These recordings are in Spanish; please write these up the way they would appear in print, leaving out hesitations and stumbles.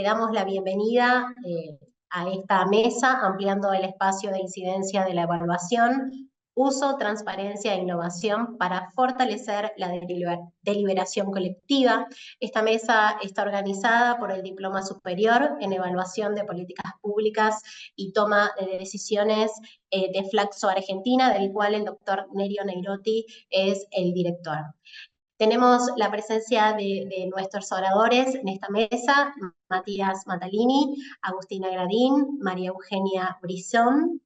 le damos la bienvenida a esta mesa, ampliando el espacio de incidencia de la evaluación, uso, transparencia e innovación para fortalecer la deliberación colectiva. Esta mesa está organizada por el Diploma Superior en Evaluación de Políticas Públicas y Toma de Decisiones de Flaxo Argentina, del cual el doctor Nerio Neirotti es el director. Tenemos la presencia de nuestros oradores en esta mesa: Matías Matalini, Agustina Gradín, María Eugenia Brizón.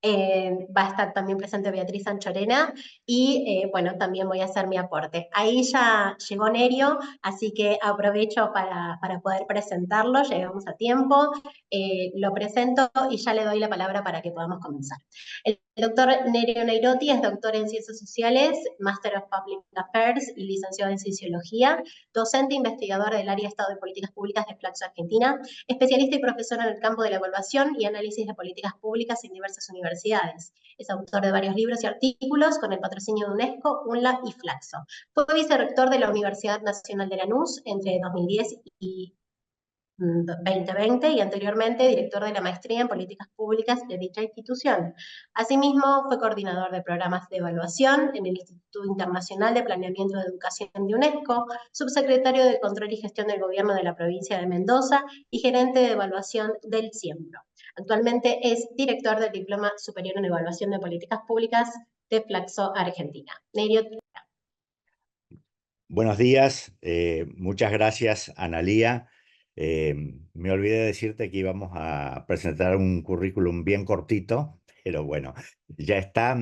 Va a estar también presente Beatriz Anchorena y bueno, también voy a hacer mi aporte. Ahí ya llegó Nerio, así que aprovecho para poder presentarlo, llegamos a tiempo, lo presento y ya le doy la palabra para que podamos comenzar. El doctor Nerio Neirotti es doctor en Ciencias Sociales, Master of Public Affairs y licenciado en Cienciología, docente investigador del área de Estado y Políticas Públicas de Flaxo Argentina, especialista y profesor en el campo de la evaluación y análisis de políticas públicas en diversas universidades. Es autor de varios libros y artículos con el patrocinio de UNESCO, UNLA y Flaxo. Fue vicerrector de la Universidad Nacional de Lanús entre 2010 y 2020 y anteriormente director de la maestría en políticas públicas de dicha institución. Asimismo, fue coordinador de programas de evaluación en el Instituto Internacional de Planeamiento de Educación de UNESCO, subsecretario de Control y Gestión del Gobierno de la provincia de Mendoza y gerente de evaluación del CIEMPRO. Actualmente es director del Diploma Superior en Evaluación de Políticas Públicas de Flaxo Argentina. Nerio. Buenos días, muchas gracias, Analía. Me olvidé de decirte que íbamos a presentar un currículum bien cortito, pero bueno, ya está.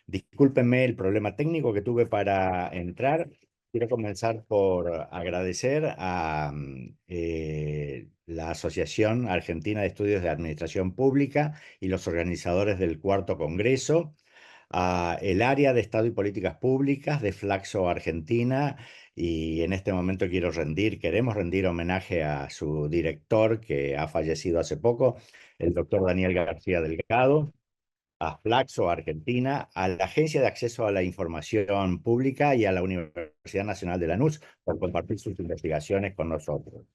Discúlpenme el problema técnico que tuve para entrar. Quiero comenzar por agradecer a la Asociación Argentina de Estudios de Administración Pública y los organizadores del Cuarto Congreso, el área de Estado y Políticas Públicas de Flaxo Argentina, y en este momento queremos rendir homenaje a su director, que ha fallecido hace poco, el doctor Daniel García Delgado, a Flaxo Argentina, a la Agencia de Acceso a la Información Pública y a la Universidad Nacional de Lanús por compartir sus investigaciones con nosotros.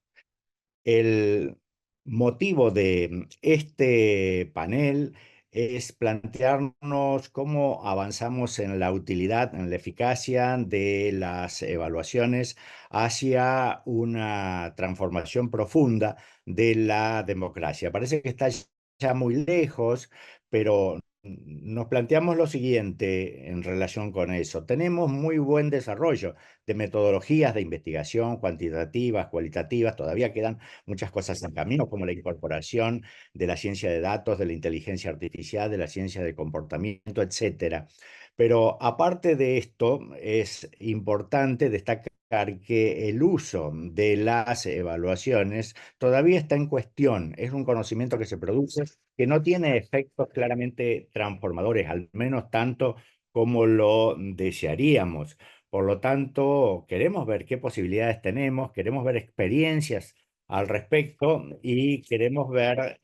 El motivo de este panel es plantearnos cómo avanzamos en la utilidad, en la eficacia de las evaluaciones hacia una transformación profunda de la democracia. Parece que está ya muy lejos, pero nos planteamos lo siguiente en relación con eso. Tenemos muy buen desarrollo de metodologías de investigación cuantitativas, cualitativas. Todavía quedan muchas cosas en camino, como la incorporación de la ciencia de datos, de la inteligencia artificial, de la ciencia del comportamiento, etcétera. Pero aparte de esto, es importante destacar que el uso de las evaluaciones todavía está en cuestión. Es un conocimiento que se produce, que no tiene efectos claramente transformadores, al menos tanto como lo desearíamos. Por lo tanto, queremos ver qué posibilidades tenemos, queremos ver experiencias al respecto y queremos ver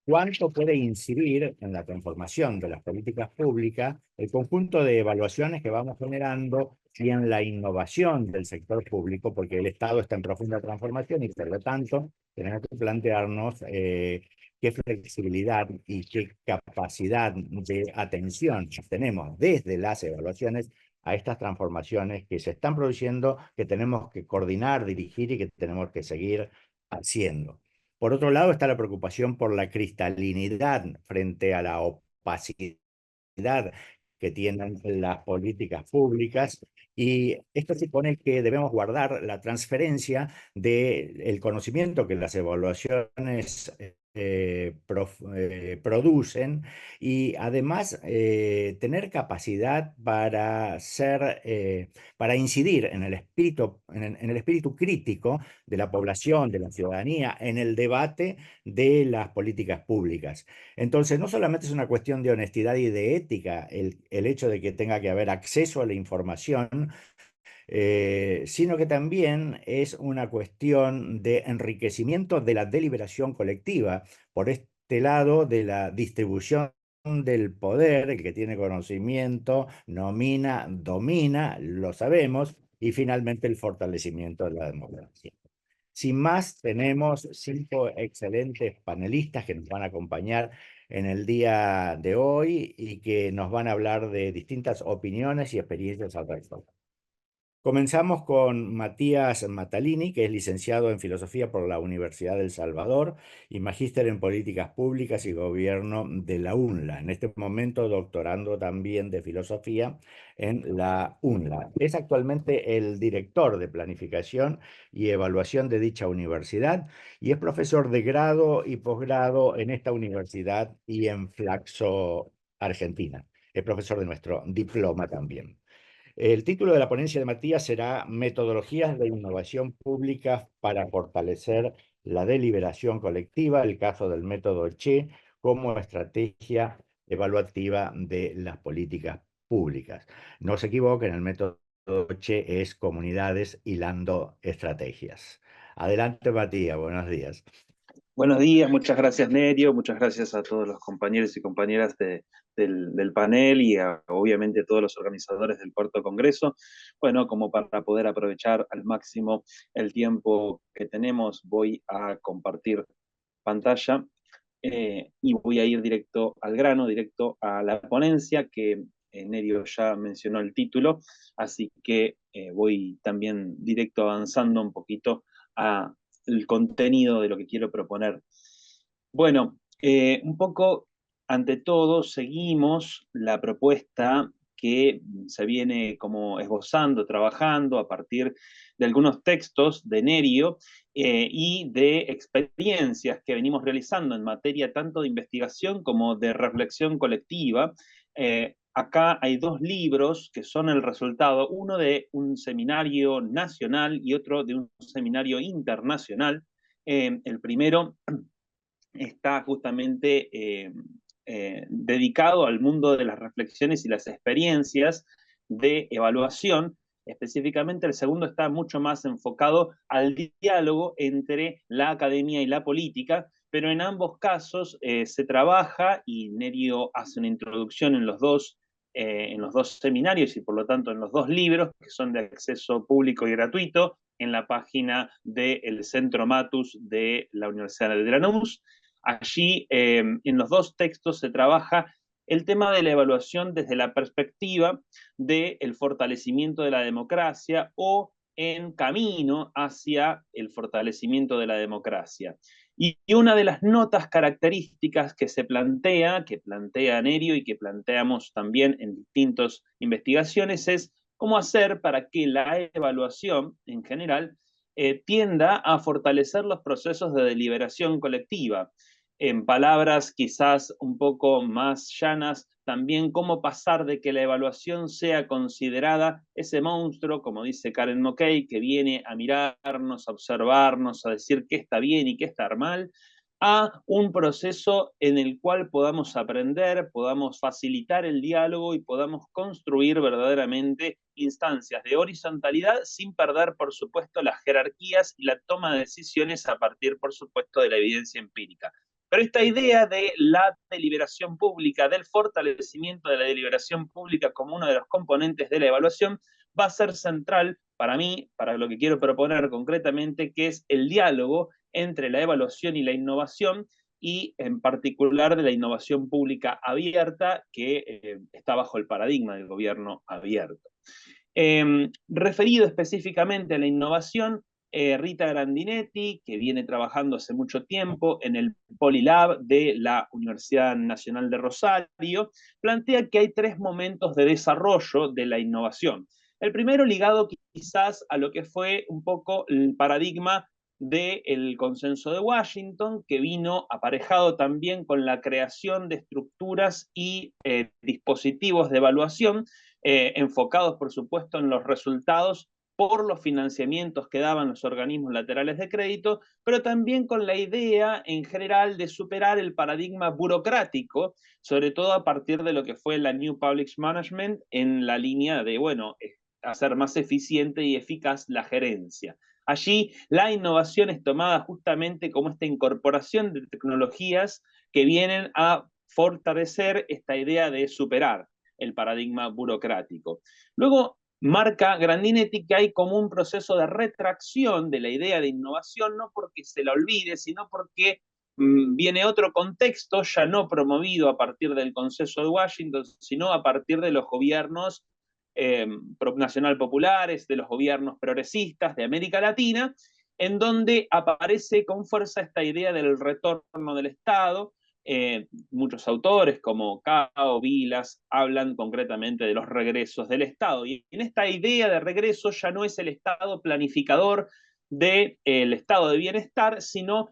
cuánto puede incidir en la transformación de las políticas públicas el conjunto de evaluaciones que vamos generando y en la innovación del sector público, porque el Estado está en profunda transformación y por lo tanto tenemos que plantearnos qué flexibilidad y qué capacidad de atención tenemos desde las evaluaciones a estas transformaciones que se están produciendo, que tenemos que coordinar, dirigir y que tenemos que seguir haciendo. Por otro lado está la preocupación por la cristalinidad frente a la opacidad que tienen las políticas públicas, y esto supone que debemos guardar la transferencia del conocimiento que las evaluaciones producen, y además tener capacidad para incidir en el espíritu crítico de la población, de la ciudadanía, en el debate de las políticas públicas. Entonces, no solamente es una cuestión de honestidad y de ética el hecho de que tenga que haber acceso a la información, sino que también es una cuestión de enriquecimiento de la deliberación colectiva. Por este lado de la distribución del poder, el que tiene conocimiento nomina, domina, lo sabemos, y finalmente el fortalecimiento de la democracia. Sin más, tenemos 5 excelentes panelistas que nos van a acompañar en el día de hoy y que nos van a hablar de distintas opiniones y experiencias al respecto. Comenzamos con Matías Matalini, que es licenciado en Filosofía por la Universidad del Salvador y magíster en Políticas Públicas y Gobierno de la UNLA. En este momento doctorando también de Filosofía en la UNLA. Es actualmente el director de Planificación y Evaluación de dicha universidad y es profesor de grado y posgrado en esta universidad y en Flaxo, Argentina. Es profesor de nuestro diploma también. El título de la ponencia de Matías será Metodologías de innovación pública para fortalecer la deliberación colectiva, el caso del método Che como estrategia evaluativa de las políticas públicas. No se equivoquen, el método Che es comunidades hilando estrategias. Adelante, Matías, buenos días. Buenos días, muchas gracias Nerio, muchas gracias a todos los compañeros y compañeras del panel y obviamente a todos los organizadores del cuarto congreso. Bueno, como para poder aprovechar al máximo el tiempo que tenemos, voy a compartir pantalla y voy a ir directo al grano, directo a la ponencia que Nerio ya mencionó el título, así que voy también directo avanzando un poquito a el contenido de lo que quiero proponer. Bueno, un poco, ante todo, seguimos la propuesta que se viene como esbozando, trabajando a partir de algunos textos de Nerio y de experiencias que venimos realizando en materia tanto de investigación como de reflexión colectiva. Acá hay 2 libros que son el resultado, uno de un seminario nacional y otro de un seminario internacional. El primero está justamente dedicado al mundo de las reflexiones y las experiencias de evaluación. Específicamente, el segundo está mucho más enfocado al diálogo entre la academia y la política, pero en ambos casos se trabaja, y Nerio hace una introducción en los dos seminarios y por lo tanto en los 2 libros, que son de acceso público y gratuito, en la página del Centro Matus de la Universidad de Lanús. Allí, en los 2 textos se trabaja el tema de la evaluación desde la perspectiva del fortalecimiento de la democracia o en camino hacia el fortalecimiento de la democracia. Y una de las notas características que plantea Nerio y que planteamos también en distintas investigaciones es cómo hacer para que la evaluación en general tienda a fortalecer los procesos de deliberación colectiva. En palabras quizás un poco más llanas, también cómo pasar de que la evaluación sea considerada ese monstruo, como dice Karen McKay, que viene a mirarnos, a observarnos, a decir qué está bien y qué está mal, a un proceso en el cual podamos aprender, podamos facilitar el diálogo y podamos construir verdaderamente instancias de horizontalidad sin perder, por supuesto, las jerarquías y la toma de decisiones a partir, por supuesto, de la evidencia empírica. Pero esta idea de la deliberación pública, del fortalecimiento de la deliberación pública como uno de los componentes de la evaluación, va a ser central para mí, para lo que quiero proponer concretamente, que es el diálogo entre la evaluación y la innovación, y en particular de la innovación pública abierta, que está bajo el paradigma del gobierno abierto. Referido específicamente a la innovación, Rita Grandinetti, que viene trabajando hace mucho tiempo en el Polilab de la Universidad Nacional de Rosario, plantea que hay 3 momentos de desarrollo de la innovación. El primero ligado quizás a lo que fue un poco el paradigma del consenso de Washington, que vino aparejado también con la creación de estructuras y dispositivos de evaluación enfocados, por supuesto, en los resultados por los financiamientos que daban los organismos laterales de crédito, pero también con la idea en general de superar el paradigma burocrático, sobre todo a partir de lo que fue la New Public Management en la línea de, bueno, hacer más eficiente y eficaz la gerencia. Allí la innovación es tomada justamente como esta incorporación de tecnologías que vienen a fortalecer esta idea de superar el paradigma burocrático. Luego, marca Grandinetti que hay como un proceso de retracción de la idea de innovación, no porque se la olvide, sino porque viene otro contexto, ya no promovido a partir del Consenso de Washington, sino a partir de los gobiernos nacional populares, de los gobiernos progresistas de América Latina, en donde aparece con fuerza esta idea del retorno del Estado. Muchos autores como Cao, Vilas, hablan concretamente de los regresos del Estado. Y en esta idea de regreso ya no es el Estado planificador del estado de bienestar, sino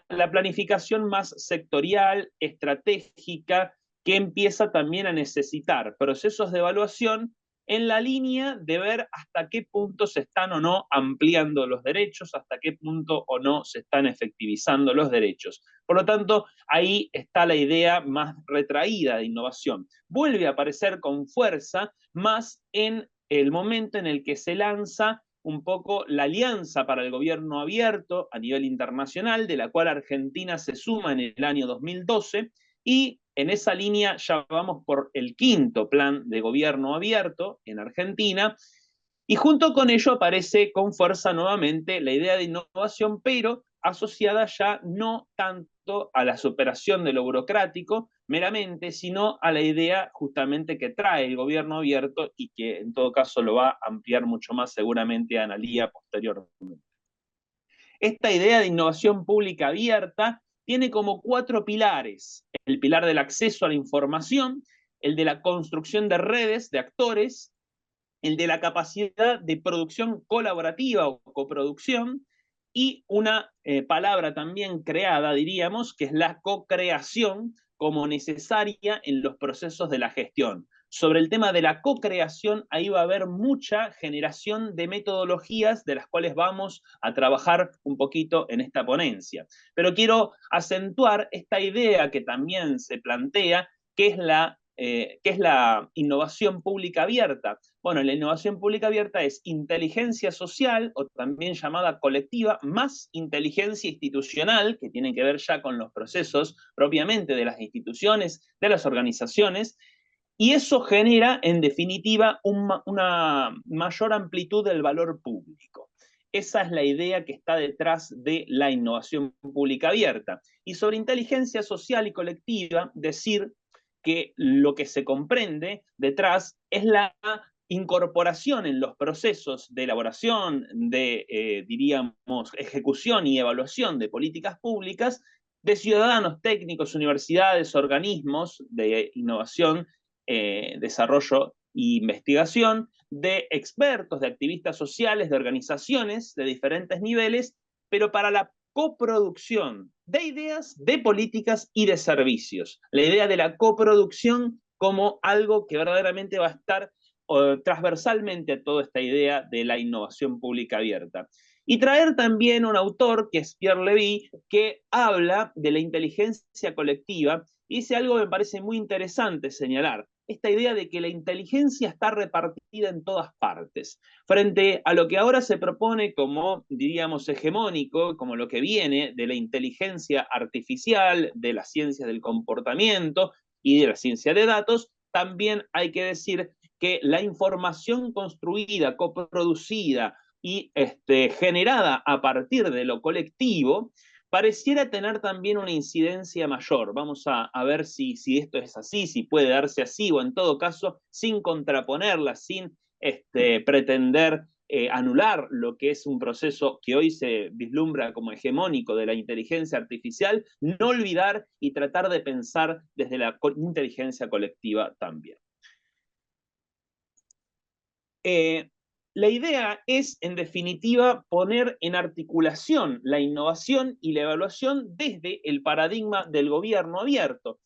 la planificación más sectorial, estratégica, que empieza también a necesitar procesos de evaluación en la línea de ver hasta qué punto se están o no ampliando los derechos, hasta qué punto o no se están efectivizando los derechos. Por lo tanto, ahí está la idea más retraída de innovación. Vuelve a aparecer con fuerza más en el momento en el que se lanza un poco la Alianza para el Gobierno Abierto a nivel internacional, de la cual Argentina se suma en el año 2012, y en esa línea ya vamos por el 5º plan de gobierno abierto en Argentina, y junto con ello aparece con fuerza nuevamente la idea de innovación, pero asociada ya no tanto a la superación de lo burocrático meramente, sino a la idea justamente que trae el gobierno abierto y que en todo caso lo va a ampliar mucho más seguramente Analía posteriormente. Esta idea de innovación pública abierta tiene como 4 pilares: el pilar del acceso a la información, el de la construcción de redes de actores, el de la capacidad de producción colaborativa o coproducción, y una palabra también creada, diríamos, que es la co-creación como necesaria en los procesos de la gestión. Sobre el tema de la co-creación, ahí va a haber mucha generación de metodologías de las cuales vamos a trabajar un poquito en esta ponencia. Pero quiero acentuar esta idea que también se plantea, que es la innovación pública abierta. Bueno, la innovación pública abierta es inteligencia social, o también llamada colectiva, más inteligencia institucional, que tiene que ver ya con los procesos propiamente de las instituciones, de las organizaciones, y eso genera, en definitiva, una mayor amplitud del valor público. Esa es la idea que está detrás de la innovación pública abierta. Y sobre inteligencia social y colectiva, decir que lo que se comprende detrás es la incorporación en los procesos de elaboración, de, diríamos, ejecución y evaluación de políticas públicas, de ciudadanos, técnicos, universidades, organismos de innovación, desarrollo e investigación, de expertos, de activistas sociales, de organizaciones de diferentes niveles, pero para la coproducción de ideas, de políticas y de servicios. La idea de la coproducción como algo que verdaderamente va a estar transversalmente a toda esta idea de la innovación pública abierta. Y traer también un autor, que es Pierre Levy, que habla de la inteligencia colectiva, y dice algo que me parece muy interesante señalar: esta idea de que la inteligencia está repartida en todas partes, frente a lo que ahora se propone como, diríamos, hegemónico, como lo que viene de la inteligencia artificial, de las ciencias del comportamiento y de la ciencia de datos. También hay que decir que la información construida, coproducida y generada a partir de lo colectivo pareciera tener también una incidencia mayor. Vamos a ver si esto es así, si puede darse así, o en todo caso, sin contraponerla, sin pretender anular lo que es un proceso que hoy se vislumbra como hegemónico de la inteligencia artificial, no olvidar y tratar de pensar desde la inteligencia colectiva también. La idea es, en definitiva, poner en articulación la innovación y la evaluación desde el paradigma del gobierno abierto.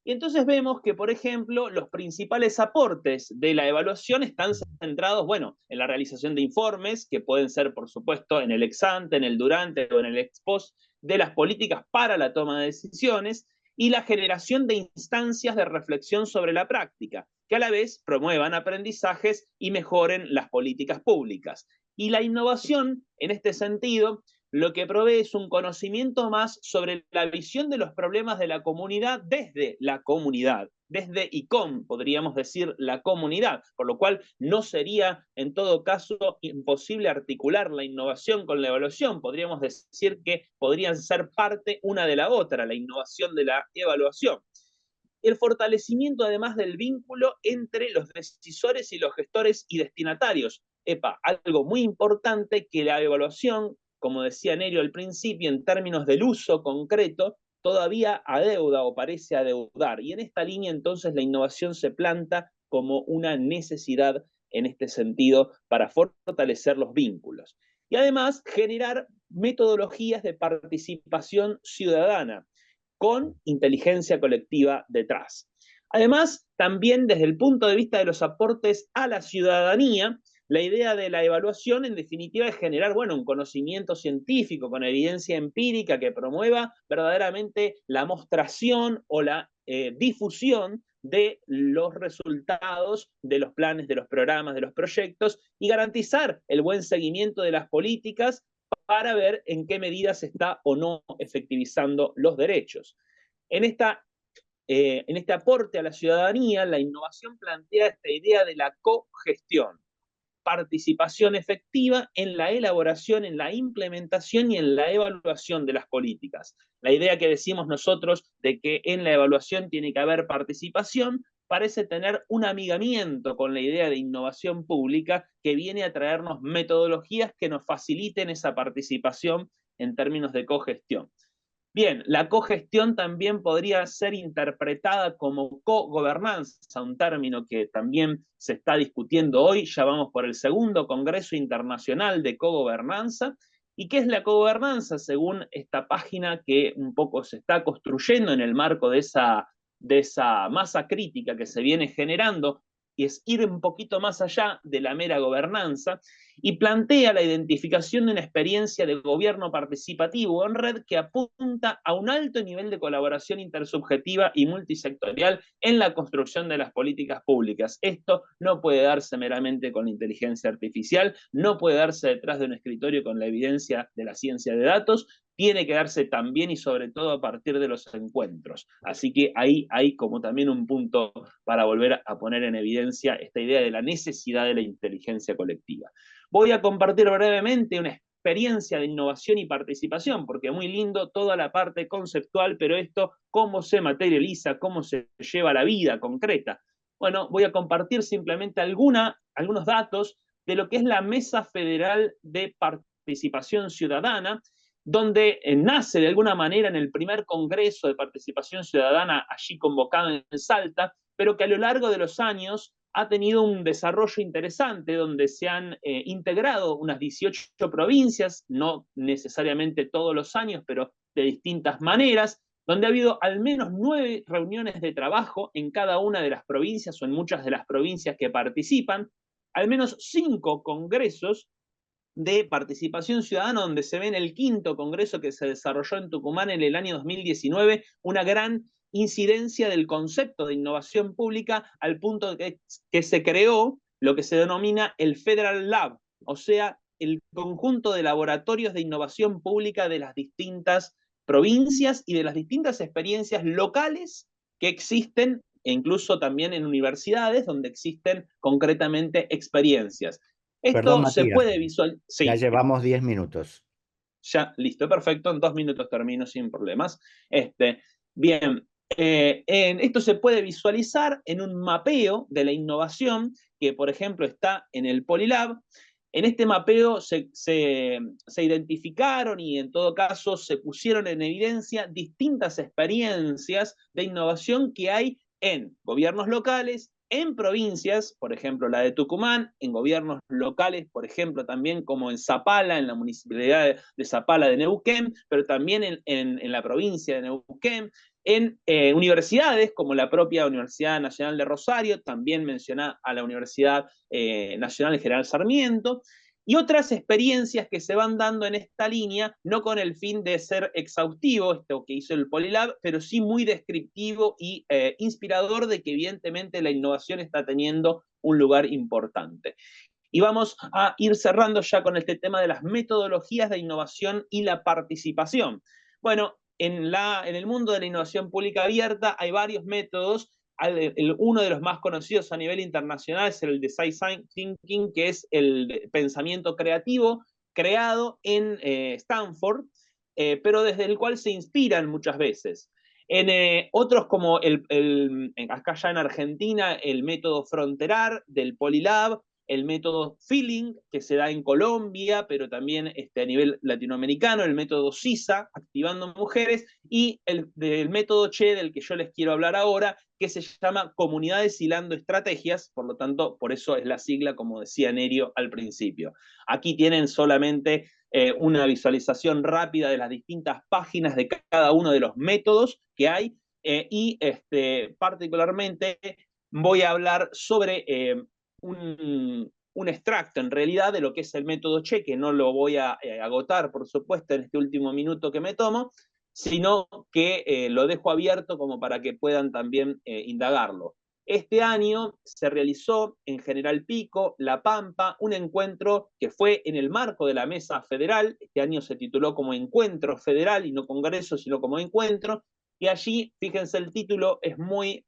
Y entonces vemos que, por ejemplo, los principales aportes de la evaluación están centrados, bueno, en la realización de informes, que pueden ser, por supuesto, en el ex ante, en el durante o en el ex post de las políticas para la toma de decisiones, y la generación de instancias de reflexión sobre la práctica, que a la vez promuevan aprendizajes y mejoren las políticas públicas. Y la innovación, en este sentido, lo que provee es un conocimiento más sobre la visión de los problemas de la comunidad, desde y con, podríamos decir, la comunidad, por lo cual no sería en todo caso imposible articular la innovación con la evaluación. Podríamos decir que podrían ser parte una de la otra, la innovación de la evaluación. El fortalecimiento además del vínculo entre los decisores y los gestores y destinatarios. Algo muy importante, que la evaluación, como decía Nerio al principio, en términos del uso concreto, todavía adeuda o parece adeudar. Y en esta línea entonces la innovación se planta como una necesidad en este sentido para fortalecer los vínculos. Y además generar metodologías de participación ciudadana con inteligencia colectiva detrás. Además, también desde el punto de vista de los aportes a la ciudadanía, la idea de la evaluación, en definitiva, es generar, un conocimiento científico con evidencia empírica que promueva verdaderamente la mostración o la difusión de los resultados de los planes, de los programas, de los proyectos, y garantizar el buen seguimiento de las políticas para ver en qué medida se está o no efectivizando los derechos. En este aporte a la ciudadanía, la innovación plantea esta idea de la cogestión, participación efectiva en la elaboración, en la implementación y en la evaluación de las políticas. La idea que decimos nosotros de que en la evaluación tiene que haber participación parece tener un amigamiento con la idea de innovación pública, que viene a traernos metodologías que nos faciliten esa participación en términos de cogestión. Bien, la cogestión también podría ser interpretada como cogobernanza, un término que también se está discutiendo hoy. Ya vamos por el segundo Congreso Internacional de Cogobernanza. ¿Y qué es la cogobernanza? Según esta página que un poco se está construyendo en el marco de esa masa crítica que se viene generando, y es ir un poquito más allá de la mera gobernanza, y plantea la identificación de una experiencia de gobierno participativo en red que apunta a un alto nivel de colaboración intersubjetiva y multisectorial en la construcción de las políticas públicas. Esto no puede darse meramente con la inteligencia artificial, no puede darse detrás de un escritorio con la evidencia de la ciencia de datos, tiene que darse también y sobre todo a partir de los encuentros. Así que ahí hay como también un punto para volver a poner en evidencia esta idea de la necesidad de la inteligencia colectiva. Voy a compartir brevemente una experiencia de innovación y participación, porque muy lindo toda la parte conceptual, pero esto, ¿cómo se materializa? ¿Cómo se lleva a la vida concreta? Bueno, voy a compartir simplemente algunos datos de lo que es la Mesa Federal de Participación Ciudadana, donde nace de alguna manera en el primer Congreso de Participación Ciudadana, allí convocado en Salta, pero que a lo largo de los años ha tenido un desarrollo interesante, donde se han integrado unas 18 provincias, no necesariamente todos los años, pero de distintas maneras, donde ha habido al menos 9 reuniones de trabajo en cada una de las provincias o en muchas de las provincias que participan, al menos 5 congresos de participación ciudadana, donde se ve en el 5º congreso que se desarrolló en Tucumán en el año 2019, una gran incidencia del concepto de innovación pública, al punto de que se creó lo que se denomina el Federal Lab, o sea, el conjunto de laboratorios de innovación pública de las distintas provincias y de las distintas experiencias locales que existen, e incluso también en universidades donde existen concretamente experiencias. Perdón, Esto se Matías, puede visualizar. Sí. ya llevamos 10 minutos. Ya, listo, perfecto. En 2 minutos termino sin problemas. Bien, esto se puede visualizar en un mapeo de la innovación que, por ejemplo, está en el Polilab. En este mapeo se identificaron y en todo caso se pusieron en evidencia distintas experiencias de innovación que hay en gobiernos locales, en provincias, por ejemplo la de Tucumán, en gobiernos locales, por ejemplo también como en Zapala, en la municipalidad de Zapala de Neuquén, pero también en la provincia de Neuquén, en universidades como la propia Universidad Nacional de Rosario, también menciona a la Universidad Nacional General Sarmiento, y otras experiencias que se van dando en esta línea, no con el fin de ser exhaustivo, esto que hizo el Polilab, pero sí muy descriptivo y inspirador de que evidentemente la innovación está teniendo un lugar importante. Y vamos a ir cerrando ya con este tema de las metodologías de innovación y la participación. Bueno, en el mundo de la innovación pública abierta hay varios métodos. Uno de los más conocidos a nivel internacional es el Design Thinking, que es el pensamiento creativo creado en Stanford, pero desde el cual se inspiran muchas veces. En otros como acá ya en Argentina, el método Fronterar del Polilab, el método Feeling, que se da en Colombia, pero también a nivel latinoamericano, el método CISA, activando mujeres, y el método CHE, del que yo les quiero hablar ahora, que se llama Comunidades Hilando Estrategias, por lo tanto, por eso es la sigla, como decía Nerio al principio. Aquí tienen solamente una visualización rápida de las distintas páginas de cada uno de los métodos que hay, y particularmente voy a hablar sobre un extracto en realidad de lo que es el método CHE, que no lo voy a agotar, por supuesto, en este último minuto que me tomo, sino que lo dejo abierto como para que puedan también indagarlo. Este año se realizó en General Pico, La Pampa, un encuentro que fue en el marco de la Mesa Federal. Este año se tituló como Encuentro Federal, y no Congreso, sino como Encuentro. Y allí, fíjense, el título es muy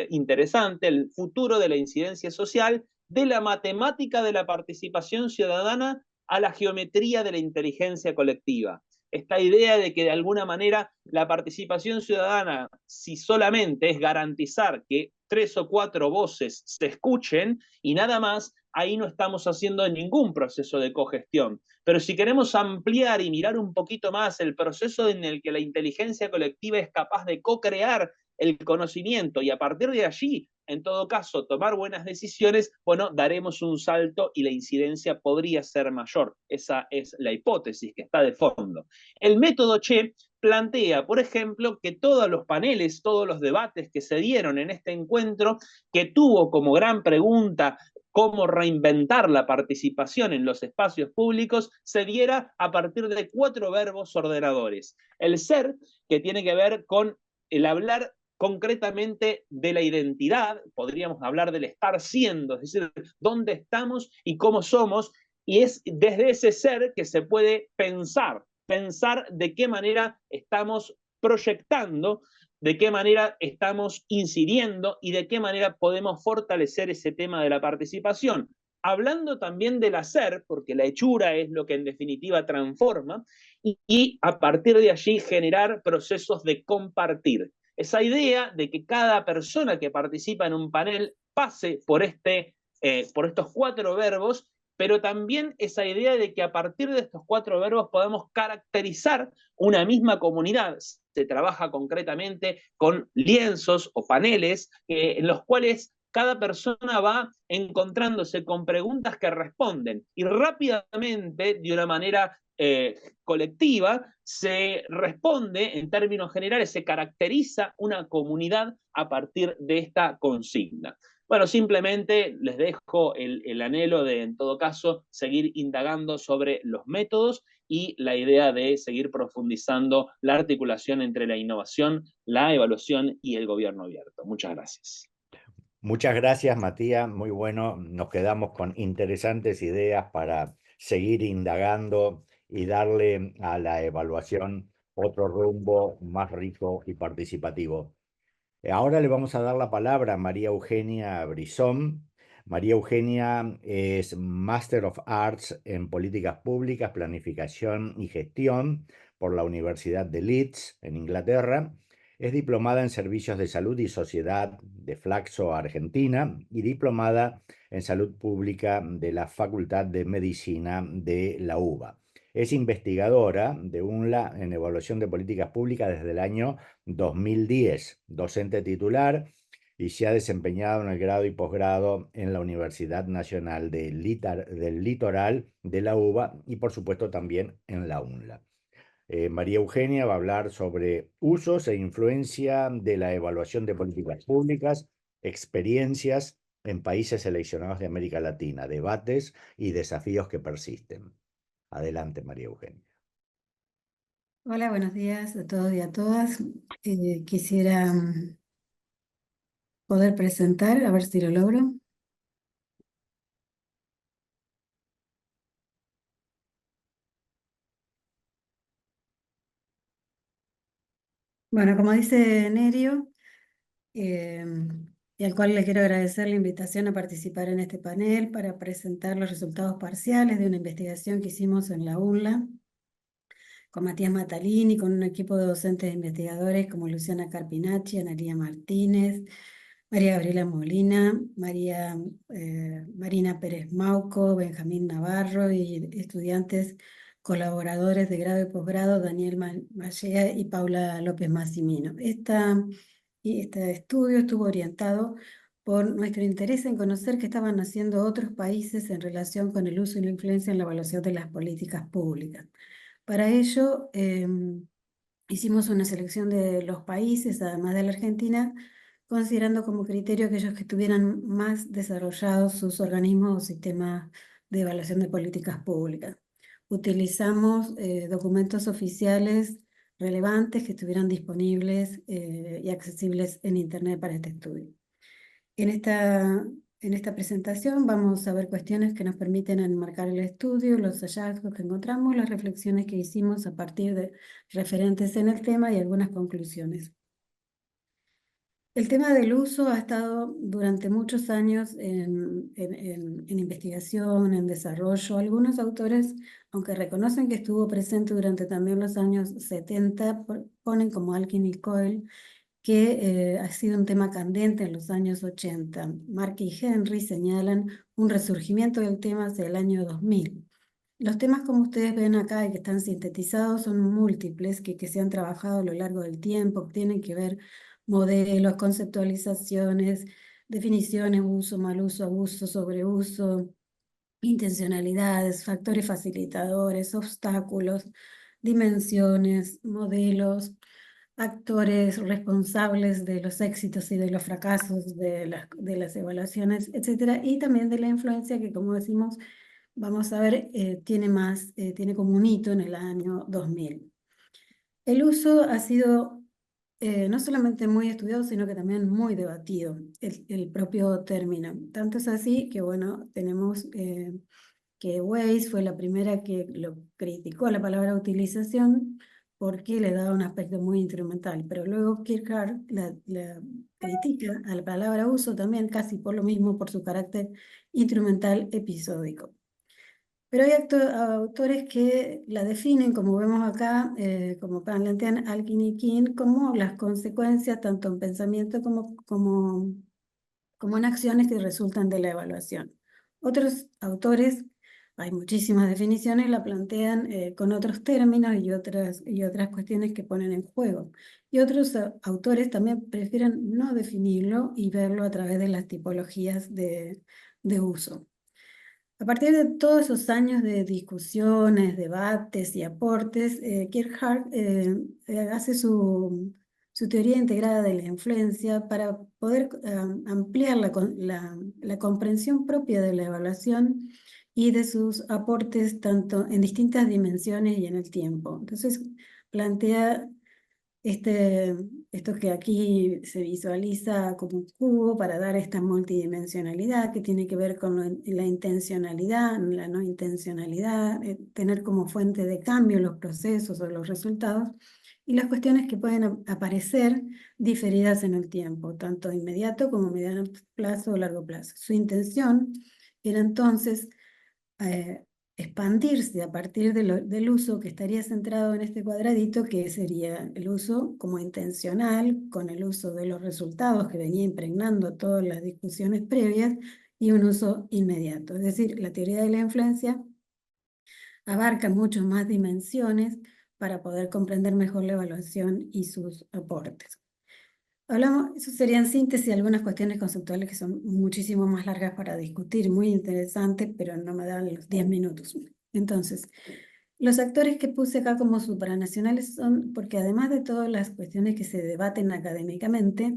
interesante: el futuro de la incidencia social, de la matemática de la participación ciudadana a la geometría de la inteligencia colectiva. Esta idea de que de alguna manera la participación ciudadana, si solamente es garantizar que 3 o 4 voces se escuchen y nada más, ahí no estamos haciendo ningún proceso de cogestión. Pero si queremos ampliar y mirar un poquito más el proceso en el que la inteligencia colectiva es capaz de co-crear el conocimiento y a partir de allí, en todo caso, tomar buenas decisiones, bueno, daremos un salto y la incidencia podría ser mayor. Esa es la hipótesis que está de fondo. El método CHE plantea, por ejemplo, que todos los paneles, todos los debates que se dieron en este encuentro, que tuvo como gran pregunta cómo reinventar la participación en los espacios públicos, se diera a partir de 4 verbos ordenadores. El ser, que tiene que ver con el hablar concretamente de la identidad, podríamos hablar del estar siendo, es decir, dónde estamos y cómo somos, y es desde ese ser que se puede pensar de qué manera estamos proyectando, de qué manera estamos incidiendo y de qué manera podemos fortalecer ese tema de la participación. Hablando también del hacer, porque la hechura es lo que en definitiva transforma, y a partir de allí generar procesos de compartir. Esa idea de que cada persona que participa en un panel pase por estos 4 verbos, pero también esa idea de que a partir de estos 4 verbos podemos caracterizar una misma comunidad. Se trabaja concretamente con lienzos o paneles en los cuales cada persona va encontrándose con preguntas que responden y rápidamente, de una manera colectiva, se responde en términos generales, se caracteriza una comunidad a partir de esta consigna. Bueno, simplemente les dejo el anhelo de, en todo caso, seguir indagando sobre los métodos y la idea de seguir profundizando la articulación entre la innovación, la evaluación y el gobierno abierto. Muchas gracias. Muchas gracias, Matías. Muy bueno. Nos quedamos con interesantes ideas para seguir indagando y darle a la evaluación otro rumbo más rico y participativo. Ahora le vamos a dar la palabra a María Eugenia Brizón. María Eugenia es Master of Arts en Políticas Públicas, Planificación y Gestión por la Universidad de Leeds, en Inglaterra. Es diplomada en Servicios de Salud y Sociedad de Flaxo, Argentina, y diplomada en Salud Pública de la Facultad de Medicina de la UBA. Es investigadora de UNLA en Evaluación de Políticas Públicas desde el año 2010, docente titular, y se ha desempeñado en el grado y posgrado en la Universidad Nacional del Litoral de la UBA y por supuesto también en la UNLA. María Eugenia va a hablar sobre usos e influencia de la evaluación de políticas públicas, experiencias en países seleccionados de América Latina, debates y desafíos que persisten. Adelante, María Eugenia. Hola, buenos días a todos y a todas. Quisiera poder presentar, a ver si lo logro. Bueno, como dice Nerio, eh, y al cual le quiero agradecer la invitación a participar en este panel para presentar los resultados parciales de una investigación que hicimos en la UNLA con Matías Matalini, con un equipo de docentes e investigadores como Luciana Carpinacci, Analía Martínez, María Gabriela Molina, Marina Pérez Mauco, Benjamín Navarro y estudiantes colaboradores de grado y posgrado, Daniel Mallea y Paula López Massimino. Este estudio estuvo orientado por nuestro interés en conocer qué estaban haciendo otros países en relación con el uso y la influencia en la evaluación de las políticas públicas. Para ello, hicimos una selección de los países, además de la Argentina, considerando como criterio aquellos que tuvieran más desarrollados sus organismos o sistemas de evaluación de políticas públicas. Utilizamos documentos oficiales relevantes que estuvieran disponibles y accesibles en Internet para este estudio. En esta presentación vamos a ver cuestiones que nos permiten enmarcar el estudio, los hallazgos que encontramos, las reflexiones que hicimos a partir de referentes en el tema y algunas conclusiones. El tema del uso ha estado durante muchos años en investigación, en desarrollo. Algunos autores, aunque reconocen que estuvo presente durante también los años 70, ponen como Alkin y Coyle que ha sido un tema candente en los años 80. Mark y Henry señalan un resurgimiento del tema hacia el año 2000. Los temas, como ustedes ven acá y que están sintetizados, son múltiples que se han trabajado a lo largo del tiempo, que tienen que ver modelos, conceptualizaciones, definiciones, uso, mal uso, abuso, sobreuso, intencionalidades, factores facilitadores, obstáculos, dimensiones, modelos, actores responsables de los éxitos y de los fracasos de las evaluaciones, etcétera, y también de la influencia que, como decimos, vamos a ver, tiene como un hito en el año 2000. El uso ha sido no solamente muy estudiado, sino que también muy debatido, el propio término. Tanto es así que, bueno, tenemos que Weiss fue la primera que lo criticó la palabra utilización porque le daba un aspecto muy instrumental, pero luego Kierkegaard la critica a la palabra uso también casi por lo mismo, por su carácter instrumental episódico. Pero hay autores que la definen, como vemos acá, como plantean Alkin y King, como las consecuencias tanto en pensamiento como en acciones que resultan de la evaluación. Otros autores, hay muchísimas definiciones, la plantean con otros términos y otras cuestiones que ponen en juego. Y otros autores también prefieren no definirlo y verlo a través de las tipologías de uso. A partir de todos esos años de discusiones, debates y aportes, Kierkegaard hace su teoría integrada de la influencia para poder ampliar la comprensión propia de la evaluación y de sus aportes tanto en distintas dimensiones y en el tiempo. Entonces plantea esto que aquí se visualiza como un cubo para dar esta multidimensionalidad que tiene que ver con la intencionalidad, la no intencionalidad, tener como fuente de cambio los procesos o los resultados y las cuestiones que pueden aparecer diferidas en el tiempo, tanto inmediato como mediano plazo o largo plazo. Su intención era entonces expandirse a partir del uso que estaría centrado en este cuadradito, que sería el uso como intencional, con el uso de los resultados que venía impregnando todas las discusiones previas, y un uso inmediato. Es decir, la teoría de la influencia abarca muchas más dimensiones para poder comprender mejor la evaluación y sus aportes. Eso sería en síntesis algunas cuestiones conceptuales que son muchísimo más largas para discutir, muy interesantes, pero no me dan los 10 minutos. Entonces, los actores que puse acá como supranacionales son, porque además de todas las cuestiones que se debaten académicamente,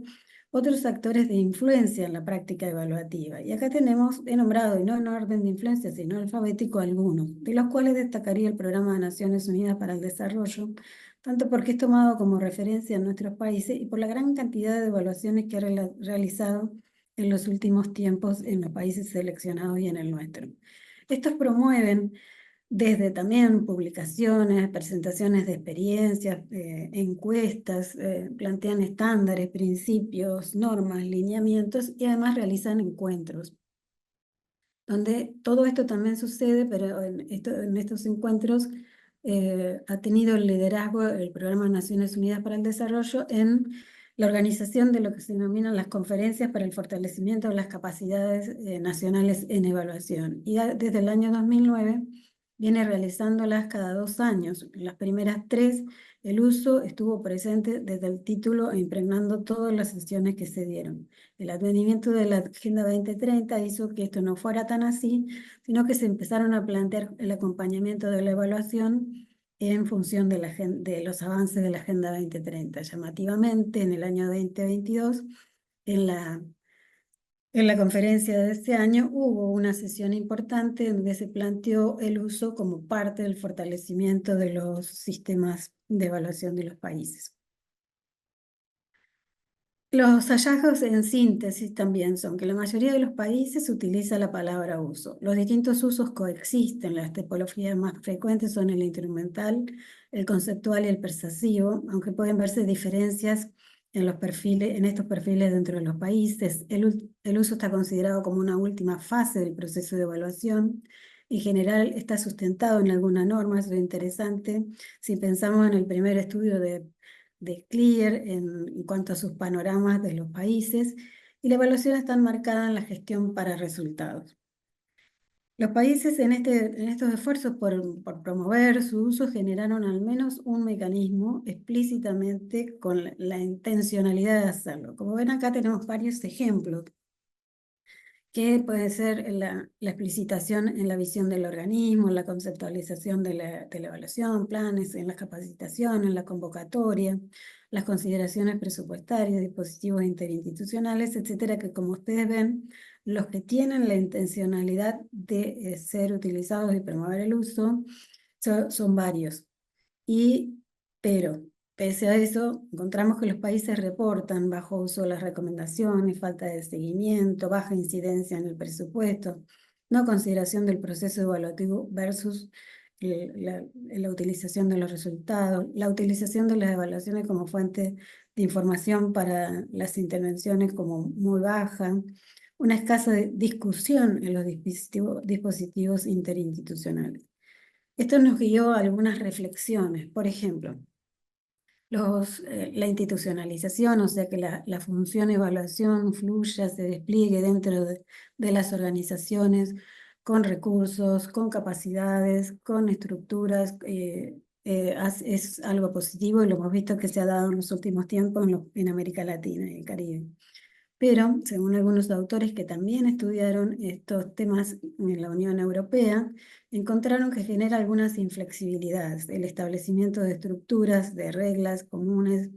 otros actores de influencia en la práctica evaluativa. Y acá he nombrado, y no en orden de influencia, sino alfabético, algunos, de los cuales destacaría el Programa de Naciones Unidas para el Desarrollo, tanto porque es tomado como referencia en nuestros países y por la gran cantidad de evaluaciones que ha realizado en los últimos tiempos en los países seleccionados y en el nuestro. Estos promueven desde también publicaciones, presentaciones de experiencias, encuestas, plantean estándares, principios, normas, lineamientos y además realizan encuentros, donde todo esto también sucede, pero en estos encuentros ha tenido el liderazgo el Programa de Naciones Unidas para el Desarrollo en la organización de lo que se denominan las conferencias para el fortalecimiento de las capacidades nacionales en evaluación. Y desde el año 2009 viene realizándolas cada 2 años. Las primeras 3, el uso estuvo presente desde el título e impregnando todas las sesiones que se dieron. El advenimiento de la Agenda 2030 hizo que esto no fuera tan así, sino que se empezaron a plantear el acompañamiento de la evaluación en función de los avances de la Agenda 2030. Llamativamente, en el año 2022, en la conferencia de este año hubo una sesión importante donde se planteó el uso como parte del fortalecimiento de los sistemas de evaluación de los países. Los hallazgos en síntesis también son que la mayoría de los países utiliza la palabra uso. Los distintos usos coexisten. Las tipologías más frecuentes son el instrumental, el conceptual y el persuasivo, aunque pueden verse diferencias en estos perfiles dentro de los países. El uso está considerado como una última fase del proceso de evaluación. En general está sustentado en alguna norma. Eso es interesante. Si pensamos en el primer estudio de Clear en cuanto a sus panoramas de los países, y la evaluación está enmarcada en la gestión para resultados. Los países en estos esfuerzos por promover su uso generaron al menos un mecanismo explícitamente con la intencionalidad de hacerlo. Como ven acá tenemos varios ejemplos, que puede ser la explicitación en la visión del organismo, la conceptualización de la evaluación, planes, en la capacitación, en la convocatoria, las consideraciones presupuestarias, dispositivos interinstitucionales, etcétera, que como ustedes ven, los que tienen la intencionalidad de ser utilizados y promover el uso son varios. Pero pese a eso, encontramos que los países reportan bajo uso de las recomendaciones, falta de seguimiento, baja incidencia en el presupuesto, no consideración del proceso evaluativo versus la utilización de los resultados, la utilización de las evaluaciones como fuente de información para las intervenciones como muy baja, una escasa discusión en los dispositivos interinstitucionales. Esto nos guió a algunas reflexiones. Por ejemplo, la institucionalización, o sea que la función evaluación fluya, se despliegue dentro de las organizaciones con recursos, con capacidades, con estructuras, es algo positivo y lo hemos visto que se ha dado en los últimos tiempos en América Latina y el Caribe. Pero, según algunos autores que también estudiaron estos temas en la Unión Europea, encontraron que genera algunas inflexibilidades, el establecimiento de estructuras, de reglas comunes,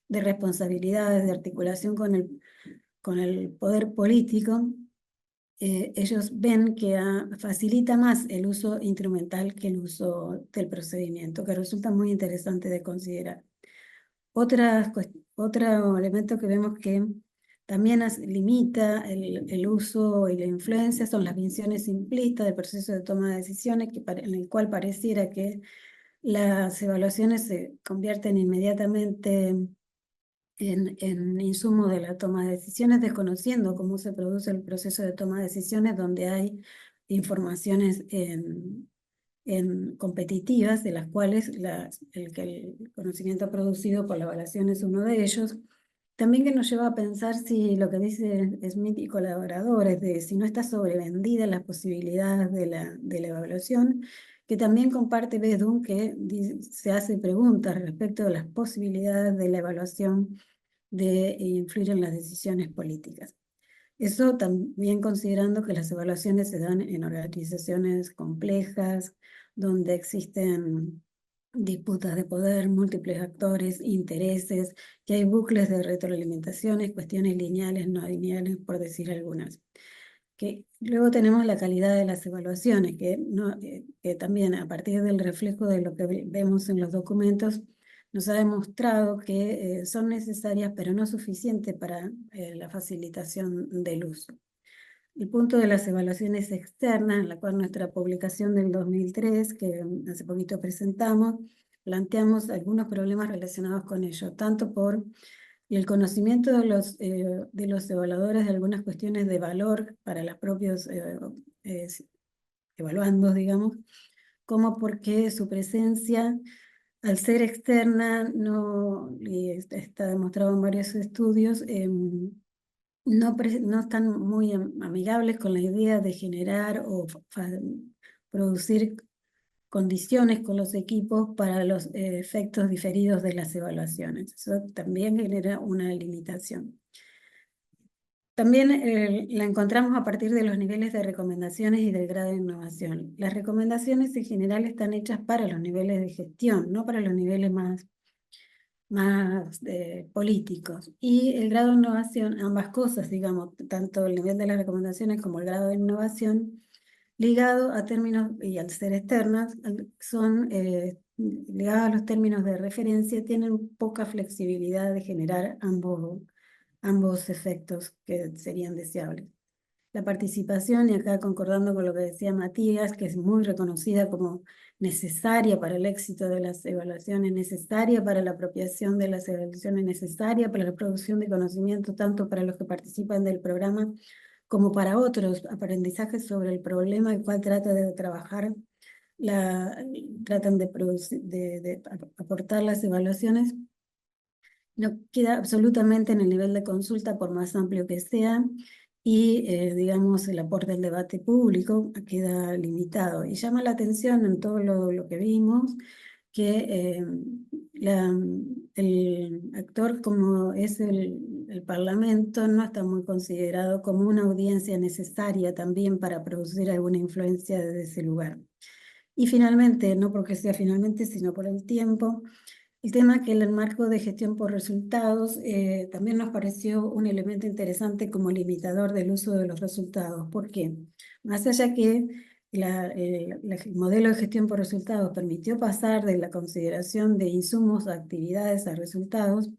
de responsabilidades, de articulación con el poder político. Ellos ven que facilita más el uso instrumental que el uso del procedimiento, que resulta muy interesante de considerar. Otro elemento que vemos que también limita el uso y la influencia son las visiones simplistas del proceso de toma de decisiones, en el cual pareciera que las evaluaciones se convierten inmediatamente en insumo de la toma de decisiones, desconociendo cómo se produce el proceso de toma de decisiones, donde hay informaciones competitivas, de las cuales el conocimiento producido por la evaluación es uno de ellos. También que nos lleva a pensar si lo que dice Smith y colaboradores, de si no está sobrevendida las posibilidades de la evaluación, que también comparte Bedun, que se hace preguntas respecto de las posibilidades de la evaluación de influir en las decisiones políticas. Eso también considerando que las evaluaciones se dan en organizaciones complejas, donde existen disputas de poder, múltiples actores, intereses, que hay bucles de retroalimentaciones, cuestiones lineales, no lineales, por decir algunas. Luego tenemos la calidad de las evaluaciones, que también a partir del reflejo de lo que vemos en los documentos, nos ha demostrado que son necesarias, pero no suficientes para la facilitación del uso. el punto de las evaluaciones externas, en la cual nuestra publicación del 2003, que hace poquito presentamos, planteamos algunos problemas relacionados con ello, tanto por el conocimiento de los evaluadores de algunas cuestiones de valor para los propios evaluandos, digamos, como porque su presencia, al ser externa, y está demostrado en varios estudios, no están muy amigables con la idea de generar o producir condiciones con los equipos para los efectos diferidos de las evaluaciones. Eso también genera una limitación. También la encontramos a partir de los niveles de recomendaciones y del grado de innovación. Las recomendaciones en general están hechas para los niveles de gestión, no para los niveles más políticos. Y el grado de innovación, ambas cosas, digamos, tanto el nivel de las recomendaciones como el grado de innovación, ligado a términos, y al ser externas, son ligados a los términos de referencia, tienen poca flexibilidad de generar ambos efectos que serían deseables. La participación, y acá concordando con lo que decía Matías, que es muy reconocida como necesaria para el éxito de las evaluaciones, necesaria para la apropiación de las evaluaciones, necesaria para la producción de conocimiento, tanto para los que participan del programa como para otros aprendizajes sobre el problema el cual trata de trabajar, tratan de aportar las evaluaciones. No queda absolutamente en el nivel de consulta, por más amplio que sea, y digamos el aporte al debate público queda limitado. Y llama la atención en todo lo que vimos que el actor, como es el Parlamento, no está muy considerado como una audiencia necesaria también para producir alguna influencia desde ese lugar. Y finalmente, no porque sea finalmente, sino por el tiempo, el tema que el marco de gestión por resultados también nos pareció un elemento interesante como limitador del uso de los resultados. ¿Por qué? Más allá que el modelo de gestión por resultados permitió pasar de la consideración de insumos a actividades a resultados,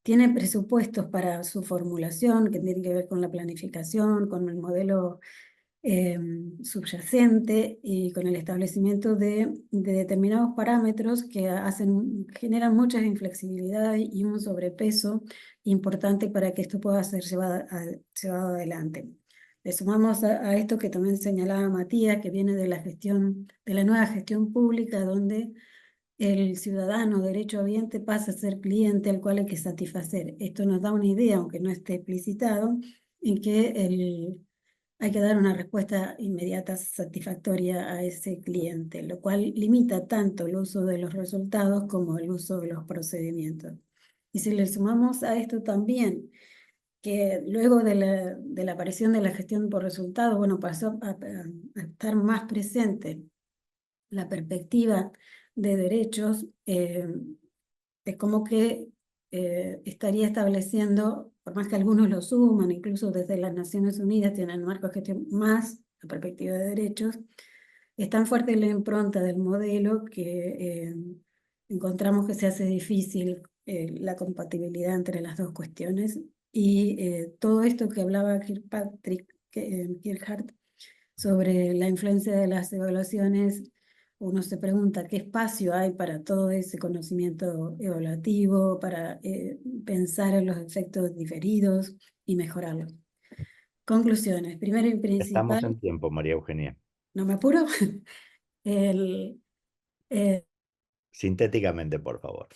tiene presupuestos para su formulación que tienen que ver con la planificación, con el modelo subyacente y con el establecimiento de determinados parámetros que generan mucha inflexibilidad y un sobrepeso importante para que esto pueda ser llevado adelante. Le sumamos a esto que también señalaba Matías, que viene de de la nueva gestión pública, donde el ciudadano derechohabiente pasa a ser cliente al cual hay que satisfacer. Esto nos da una idea, aunque no esté explicitado, en que hay que dar una respuesta inmediata satisfactoria a ese cliente, lo cual limita tanto el uso de los resultados como el uso de los procedimientos. Y si le sumamos a esto también que luego de la aparición de la gestión por resultados, bueno, pasó a estar más presente la perspectiva de derechos, es como que estaría estableciendo, por más que algunos lo suman, incluso desde las Naciones Unidas tienen marco de gestión más la perspectiva de derechos, es tan fuerte la impronta del modelo que encontramos que se hace difícil la compatibilidad entre las dos cuestiones. Y todo esto que hablaba Kirchhardt sobre la influencia de las evaluaciones, uno se pregunta qué espacio hay para todo ese conocimiento evaluativo, para pensar en los efectos diferidos y mejorarlos. Conclusiones. Primero y Estamos principal, en tiempo, María Eugenia. no me apuro, Sintéticamente, por favor.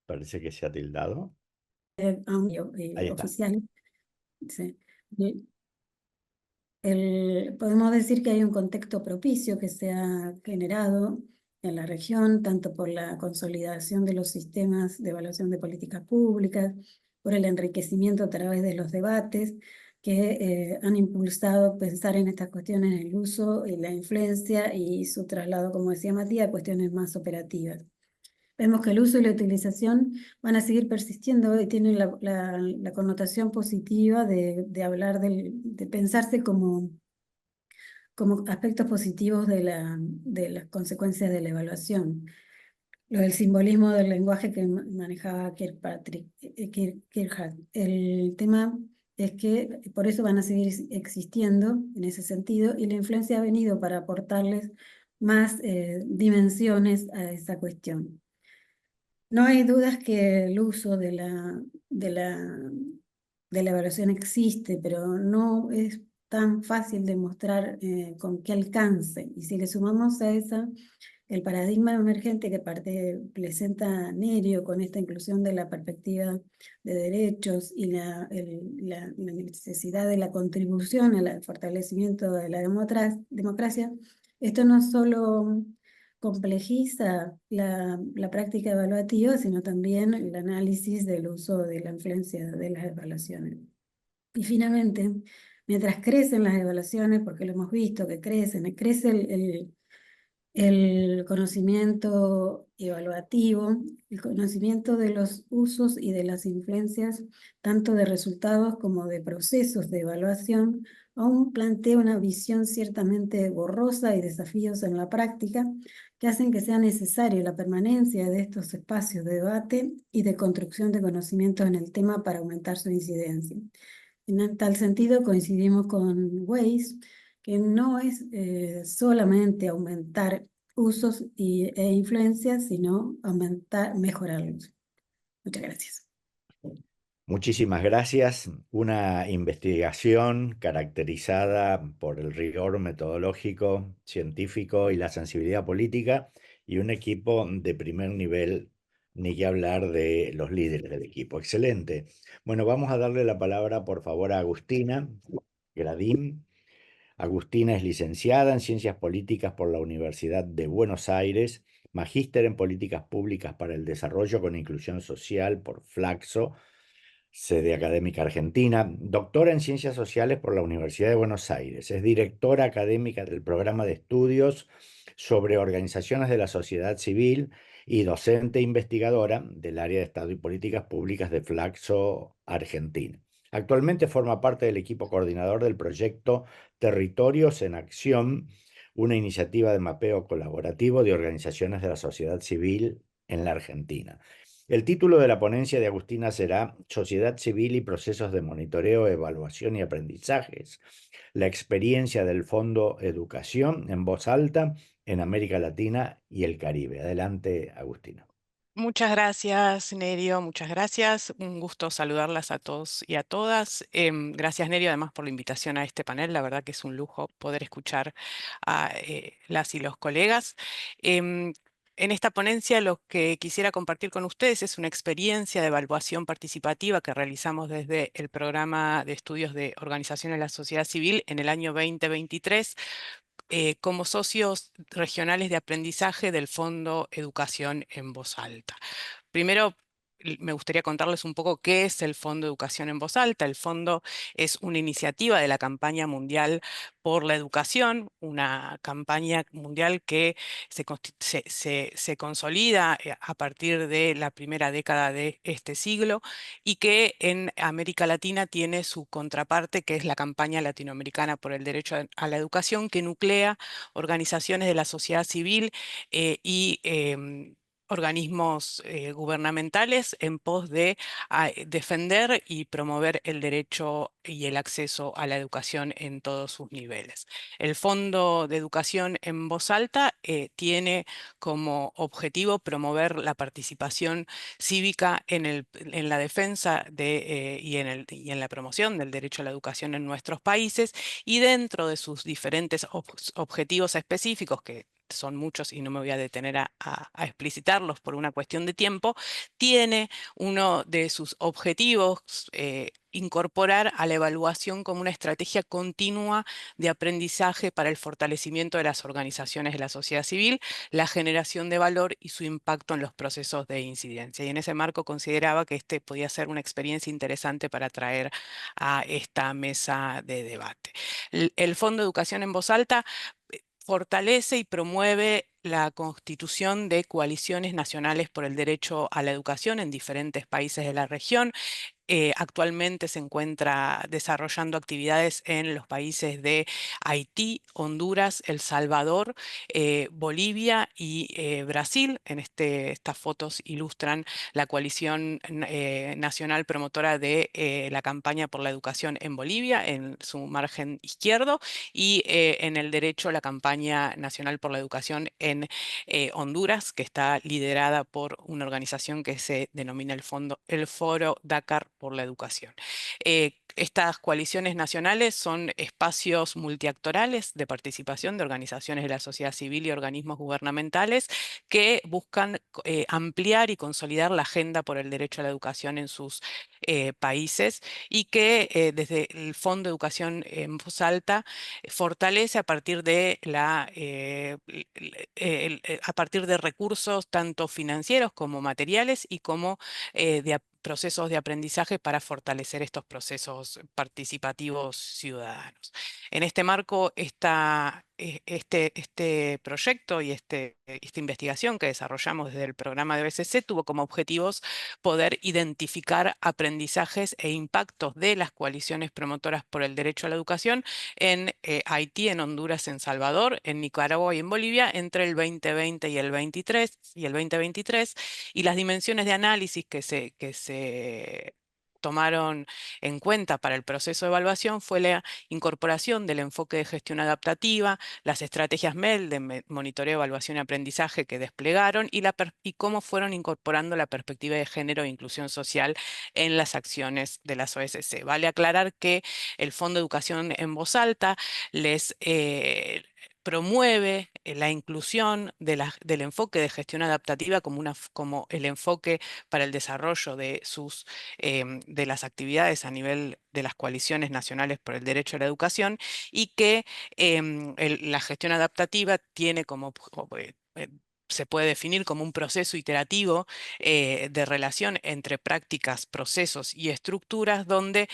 Parece que se ha tildado. Ahí está. oficial. Sí. Podemos decir que hay un contexto propicio que se ha generado en la región, tanto por la consolidación de los sistemas de evaluación de políticas públicas, por el enriquecimiento a través de los debates que han impulsado pensar en estas cuestiones, en el uso y la influencia y su traslado, como decía Matías, a cuestiones más operativas. Vemos que el uso y la utilización van a seguir persistiendo y tienen la connotación positiva de hablar de pensarse como aspectos positivos de las consecuencias de la evaluación. lo del simbolismo del lenguaje que manejaba Kierkegaard. El tema es que por eso van a seguir existiendo en ese sentido, y la influencia ha venido para aportarles más dimensiones a esa cuestión. No hay dudas que el uso de la evaluación existe, pero no es tan fácil de mostrar con qué alcance. Y si le sumamos a esa el paradigma emergente que presenta Nerio con esta inclusión de la perspectiva de derechos y la necesidad de la contribución al fortalecimiento de la democracia, esto no solo complejiza la práctica evaluativa, sino también el análisis del uso de la influencia de las evaluaciones. Y finalmente, mientras crecen las evaluaciones, porque lo hemos visto que crecen, crece el conocimiento evaluativo, el conocimiento de los usos y de las influencias, tanto de resultados como de procesos de evaluación, aún plantea una visión ciertamente borrosa y desafíos en la práctica que hacen que sea necesaria la permanencia de estos espacios de debate y de construcción de conocimientos en el tema para aumentar su incidencia. En tal sentido coincidimos con Weiss, que no es solamente aumentar usos e influencias, sino mejorarlos. Muchas gracias. Muchísimas gracias. Una investigación caracterizada por el rigor metodológico, científico y la sensibilidad política, y un equipo de primer nivel, ni que hablar de los líderes del equipo. Excelente. Bueno, vamos a darle la palabra, por favor, a Agustina Gradín. Agustina es licenciada en Ciencias Políticas por la Universidad de Buenos Aires, magíster en Políticas Públicas para el Desarrollo con Inclusión Social por Flaxo, sede académica argentina, doctora en Ciencias Sociales por la Universidad de Buenos Aires. Es directora académica del programa de estudios sobre organizaciones de la sociedad civil y docente investigadora del área de Estado y Políticas Públicas de Flaxo, Argentina. Actualmente forma parte del equipo coordinador del proyecto Territorios en Acción, una iniciativa de mapeo colaborativo de organizaciones de la sociedad civil en la Argentina. El título de la ponencia de Agustina será Sociedad Civil y Procesos de Monitoreo, Evaluación y Aprendizajes, la experiencia del Fondo Educación en voz alta en América Latina y el Caribe. Adelante, Agustina. Muchas gracias, Nerio, muchas gracias. Un gusto saludarlas a todos y a todas. Gracias, Nerio, además por la invitación a este panel. La verdad que es un lujo poder escuchar a las y los colegas. En esta ponencia lo que quisiera compartir con ustedes es una experiencia de evaluación participativa que realizamos desde el programa de estudios de organizaciones de la sociedad civil en el año 2023 como socios regionales de aprendizaje del Fondo Educación en Voz Alta. Primero, me gustaría contarles un poco qué es el Fondo Educación en Voz Alta. El fondo es una iniciativa de la Campaña Mundial por la Educación, una campaña mundial que se consolida a partir de la primera década de este siglo y que en América Latina tiene su contraparte, que es la Campaña Latinoamericana por el Derecho a la Educación, que nuclea organizaciones de la sociedad civil y organismos gubernamentales en pos de defender y promover el derecho y el acceso a la educación en todos sus niveles. El Fondo de Educación en Voz Alta tiene como objetivo promover la participación cívica en la defensa y en la promoción del derecho a la educación en nuestros países, y dentro de sus diferentes objetivos específicos, que son muchos y no me voy a detener a explicitarlos por una cuestión de tiempo, tiene uno de sus objetivos incorporar a la evaluación como una estrategia continua de aprendizaje para el fortalecimiento de las organizaciones de la sociedad civil, la generación de valor y su impacto en los procesos de incidencia. Y en ese marco consideraba que este podía ser una experiencia interesante para traer a esta mesa de debate. El Fondo de Educación en Voz Alta fortalece y promueve la constitución de coaliciones nacionales por el derecho a la educación en diferentes países de la región. Actualmente se encuentra desarrollando actividades en los países de Haití, Honduras, El Salvador, Bolivia y Brasil. Estas fotos ilustran la coalición nacional promotora de la campaña por la educación en Bolivia, en su margen izquierdo, y en el derecho la campaña nacional por la educación en Honduras, que está liderada por una organización que se denomina el Foro Dakar por la Educación. Estas coaliciones nacionales son espacios multiactorales de participación de organizaciones de la sociedad civil y organismos gubernamentales que buscan ampliar y consolidar la agenda por el derecho a la educación en sus países, y que desde el Fondo de Educación en Voz Alta fortalece a partir de a partir de recursos tanto financieros como materiales y como procesos de aprendizaje para fortalecer estos procesos participativos ciudadanos. En este marco, este proyecto y esta investigación que desarrollamos desde el programa de BCC tuvo como objetivos poder identificar aprendizajes e impactos de las coaliciones promotoras por el derecho a la educación en Haití, en Honduras, en Salvador, en Nicaragua y en Bolivia entre el 2020 y el 2023, y las dimensiones de análisis que se tomaron en cuenta para el proceso de evaluación fue la incorporación del enfoque de gestión adaptativa, las estrategias MEL de monitoreo, evaluación y aprendizaje que desplegaron, y cómo fueron incorporando la perspectiva de género e inclusión social en las acciones de las OSC. Vale aclarar que el Fondo de Educación en Voz Alta les promueve la inclusión del enfoque de gestión adaptativa como el enfoque para el desarrollo de las actividades a nivel de las coaliciones nacionales por el derecho a la educación, y que la gestión adaptativa tiene se puede definir como un proceso iterativo de relación entre prácticas, procesos y estructuras, donde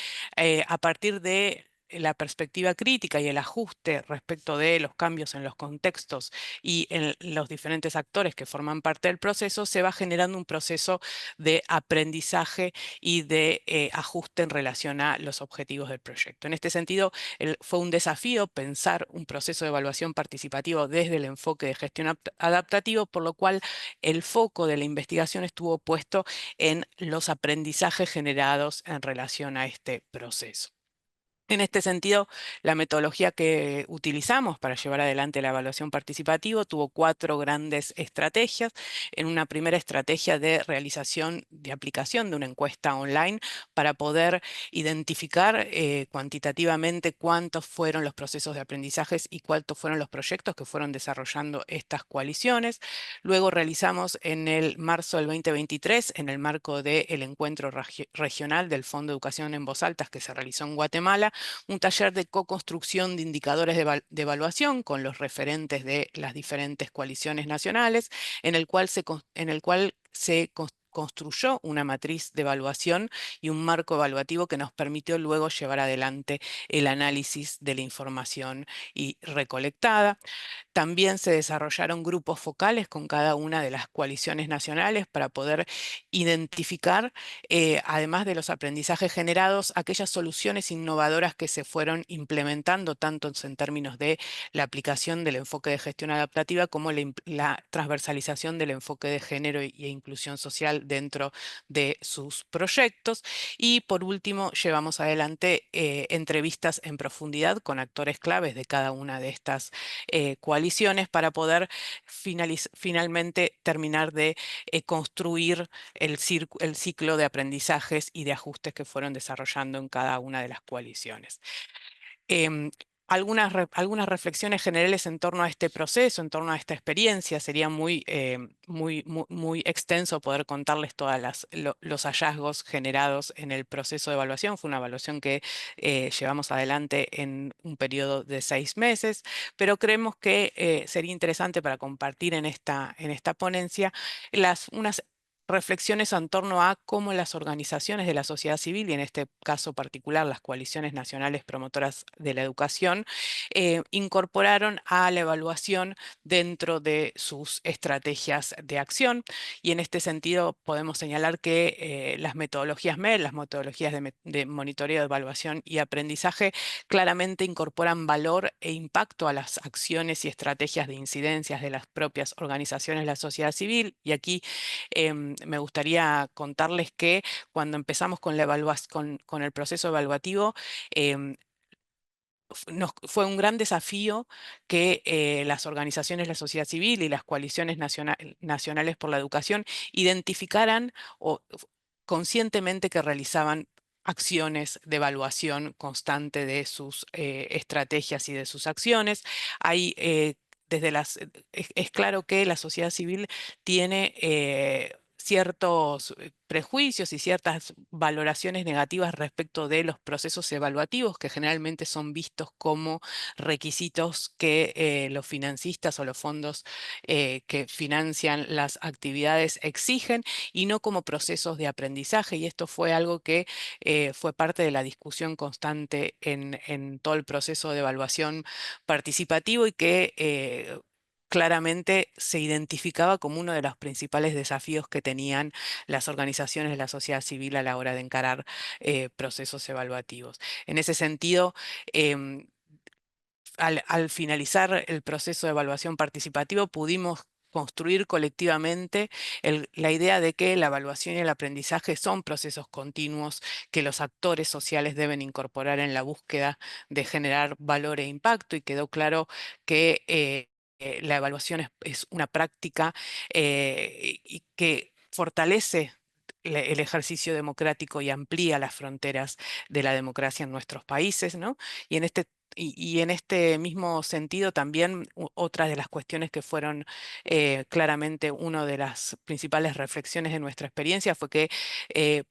a partir de la perspectiva crítica y el ajuste respecto de los cambios en los contextos y en los diferentes actores que forman parte del proceso, se va generando un proceso de aprendizaje y de ajuste en relación a los objetivos del proyecto. En este sentido, fue un desafío pensar un proceso de evaluación participativo desde el enfoque de gestión adaptativo, por lo cual el foco de la investigación estuvo puesto en los aprendizajes generados en relación a este proceso. En este sentido, la metodología que utilizamos para llevar adelante la evaluación participativa tuvo 4 grandes estrategias. En una primera estrategia de realización de aplicación de una encuesta online para poder identificar cuantitativamente cuántos fueron los procesos de aprendizajes y cuántos fueron los proyectos que fueron desarrollando estas coaliciones. Luego realizamos en el marzo del 2023, en el marco del encuentro regional del Fondo de Educación en Voz Alta que se realizó en Guatemala, un taller de co-construcción de indicadores de evaluación con los referentes de las diferentes coaliciones nacionales, en el cual se construyó una matriz de evaluación y un marco evaluativo que nos permitió luego llevar adelante el análisis de la información recolectada. También se desarrollaron grupos focales con cada una de las coaliciones nacionales para poder identificar, además de los aprendizajes generados, aquellas soluciones innovadoras que se fueron implementando, tanto en términos de la aplicación del enfoque de gestión adaptativa como la transversalización del enfoque de género e inclusión social dentro de sus proyectos. Y por último, llevamos adelante entrevistas en profundidad con actores claves de cada una de estas coaliciones para poder finalmente terminar de construir el ciclo de aprendizajes y de ajustes que fueron desarrollando en cada una de las coaliciones. Algunas reflexiones generales en torno a este proceso, en torno a esta experiencia. Sería muy extenso poder contarles todos los hallazgos generados en el proceso de evaluación. Fue una evaluación que llevamos adelante en un periodo de 6 meses, pero creemos que sería interesante para compartir en esta ponencia unas reflexiones en torno a cómo las organizaciones de la sociedad civil, y en este caso particular las coaliciones nacionales promotoras de la educación, incorporaron a la evaluación dentro de sus estrategias de acción. Y en este sentido podemos señalar que las metodologías MED, las metodologías de monitoreo, evaluación y aprendizaje, claramente incorporan valor e impacto a las acciones y estrategias de incidencias de las propias organizaciones de la sociedad civil. Y aquí me gustaría contarles que cuando empezamos con con el proceso evaluativo, fue un gran desafío que las organizaciones de la sociedad civil y las coaliciones nacionales por la educación identificaran conscientemente que realizaban acciones de evaluación constante de sus estrategias y de sus acciones. Hay, es claro que la sociedad civil tiene ciertos prejuicios y ciertas valoraciones negativas respecto de los procesos evaluativos, que generalmente son vistos como requisitos que los financistas o los fondos que financian las actividades exigen, y no como procesos de aprendizaje. Y esto fue algo que fue parte de la discusión constante en todo el proceso de evaluación participativo, y que claramente se identificaba como uno de los principales desafíos que tenían las organizaciones de la sociedad civil a la hora de encarar procesos evaluativos. En ese sentido, al finalizar el proceso de evaluación participativo, pudimos construir colectivamente la idea de que la evaluación y el aprendizaje son procesos continuos que los actores sociales deben incorporar en la búsqueda de generar valor e impacto, y quedó claro que la evaluación es una práctica y que fortalece el ejercicio democrático y amplía las fronteras de la democracia en nuestros países, ¿no? Y en este y en este mismo sentido también otras de las cuestiones que fueron claramente una de las principales reflexiones de nuestra experiencia fue que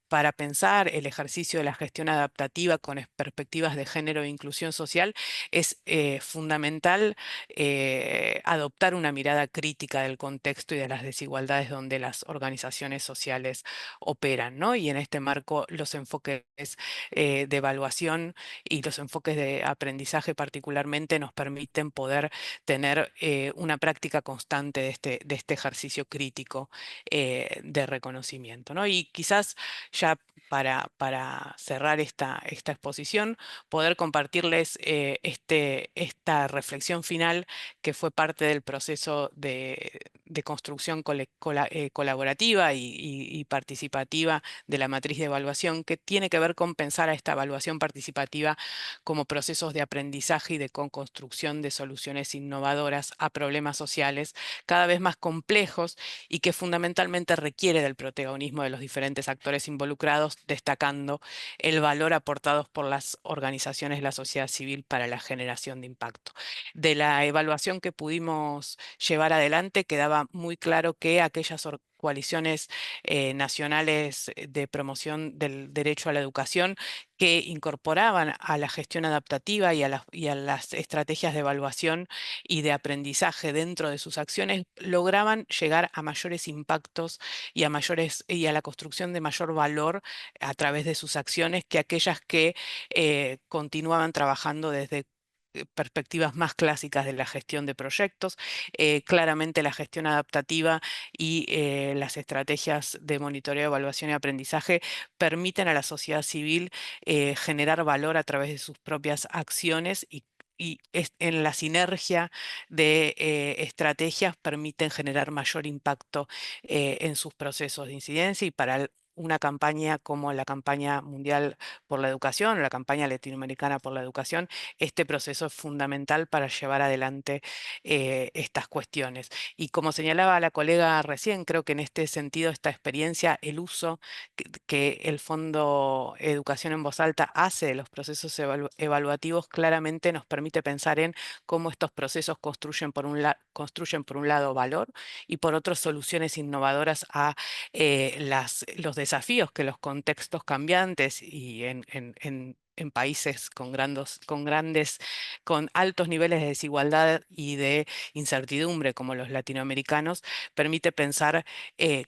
para pensar el ejercicio de la gestión adaptativa con perspectivas de género e inclusión social es fundamental adoptar una mirada crítica del contexto y de las desigualdades donde las organizaciones sociales operan, ¿no? Y en este marco los enfoques de evaluación y los enfoques de aprendizaje particularmente nos permiten poder tener una práctica constante de este ejercicio crítico de reconocimiento, ¿no? Y quizás ya para cerrar esta exposición, poder compartirles esta reflexión final que fue parte del proceso de construcción colaborativa y participativa de la matriz de evaluación, que tiene que ver con pensar a esta evaluación participativa como procesos de aprendizaje y de construcción de soluciones innovadoras a problemas sociales cada vez más complejos, y que fundamentalmente requiere del protagonismo de los diferentes actores involucrados, destacando el valor aportado por las organizaciones de la sociedad civil para la generación de impacto. De la evaluación que pudimos llevar adelante quedaba muy claro que aquellas coaliciones nacionales de promoción del derecho a la educación que incorporaban a la gestión adaptativa y a las estrategias de evaluación y de aprendizaje dentro de sus acciones, lograban llegar a mayores impactos y a la construcción de mayor valor a través de sus acciones que aquellas que continuaban trabajando desde perspectivas más clásicas de la gestión de proyectos. Claramente la gestión adaptativa y las estrategias de monitoreo, evaluación y aprendizaje permiten a la sociedad civil generar valor a través de sus propias acciones, y en la sinergia de estrategias permiten generar mayor impacto en sus procesos de incidencia. Y para una campaña como la campaña mundial por la educación o la campaña latinoamericana por la educación, este proceso es fundamental para llevar adelante estas cuestiones. Y como señalaba la colega recién, creo que en este sentido esta experiencia, el uso que el Fondo Educación en Voz Alta hace de los procesos evaluativos claramente nos permite pensar en cómo estos procesos construyen por un lado valor, y por otro soluciones innovadoras a los desafíos que los contextos cambiantes y en en países con altos niveles de desigualdad y de incertidumbre como los latinoamericanos, permite pensar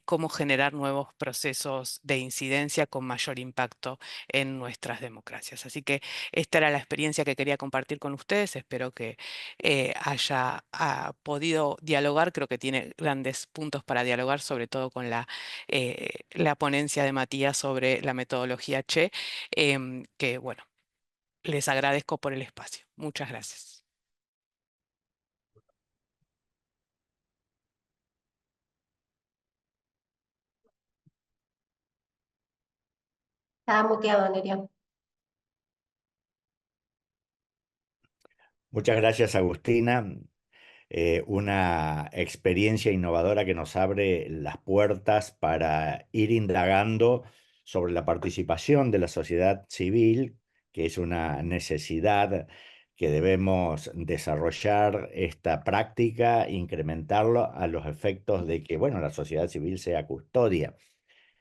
cómo generar nuevos procesos de incidencia con mayor impacto en nuestras democracias. Así que esta era la experiencia que quería compartir con ustedes. Espero que haya podido dialogar. Creo que tiene grandes puntos para dialogar, sobre todo con la ponencia de Matías sobre la metodología Che, que bueno, les agradezco por el espacio. Muchas gracias. Está muteado, Nerio. Muchas gracias, Agustina. Una experiencia innovadora que nos abre las puertas para ir indagando sobre la participación de la sociedad civil, que es una necesidad que debemos desarrollar esta práctica, incrementarlo a los efectos de que, bueno, la sociedad civil sea custodia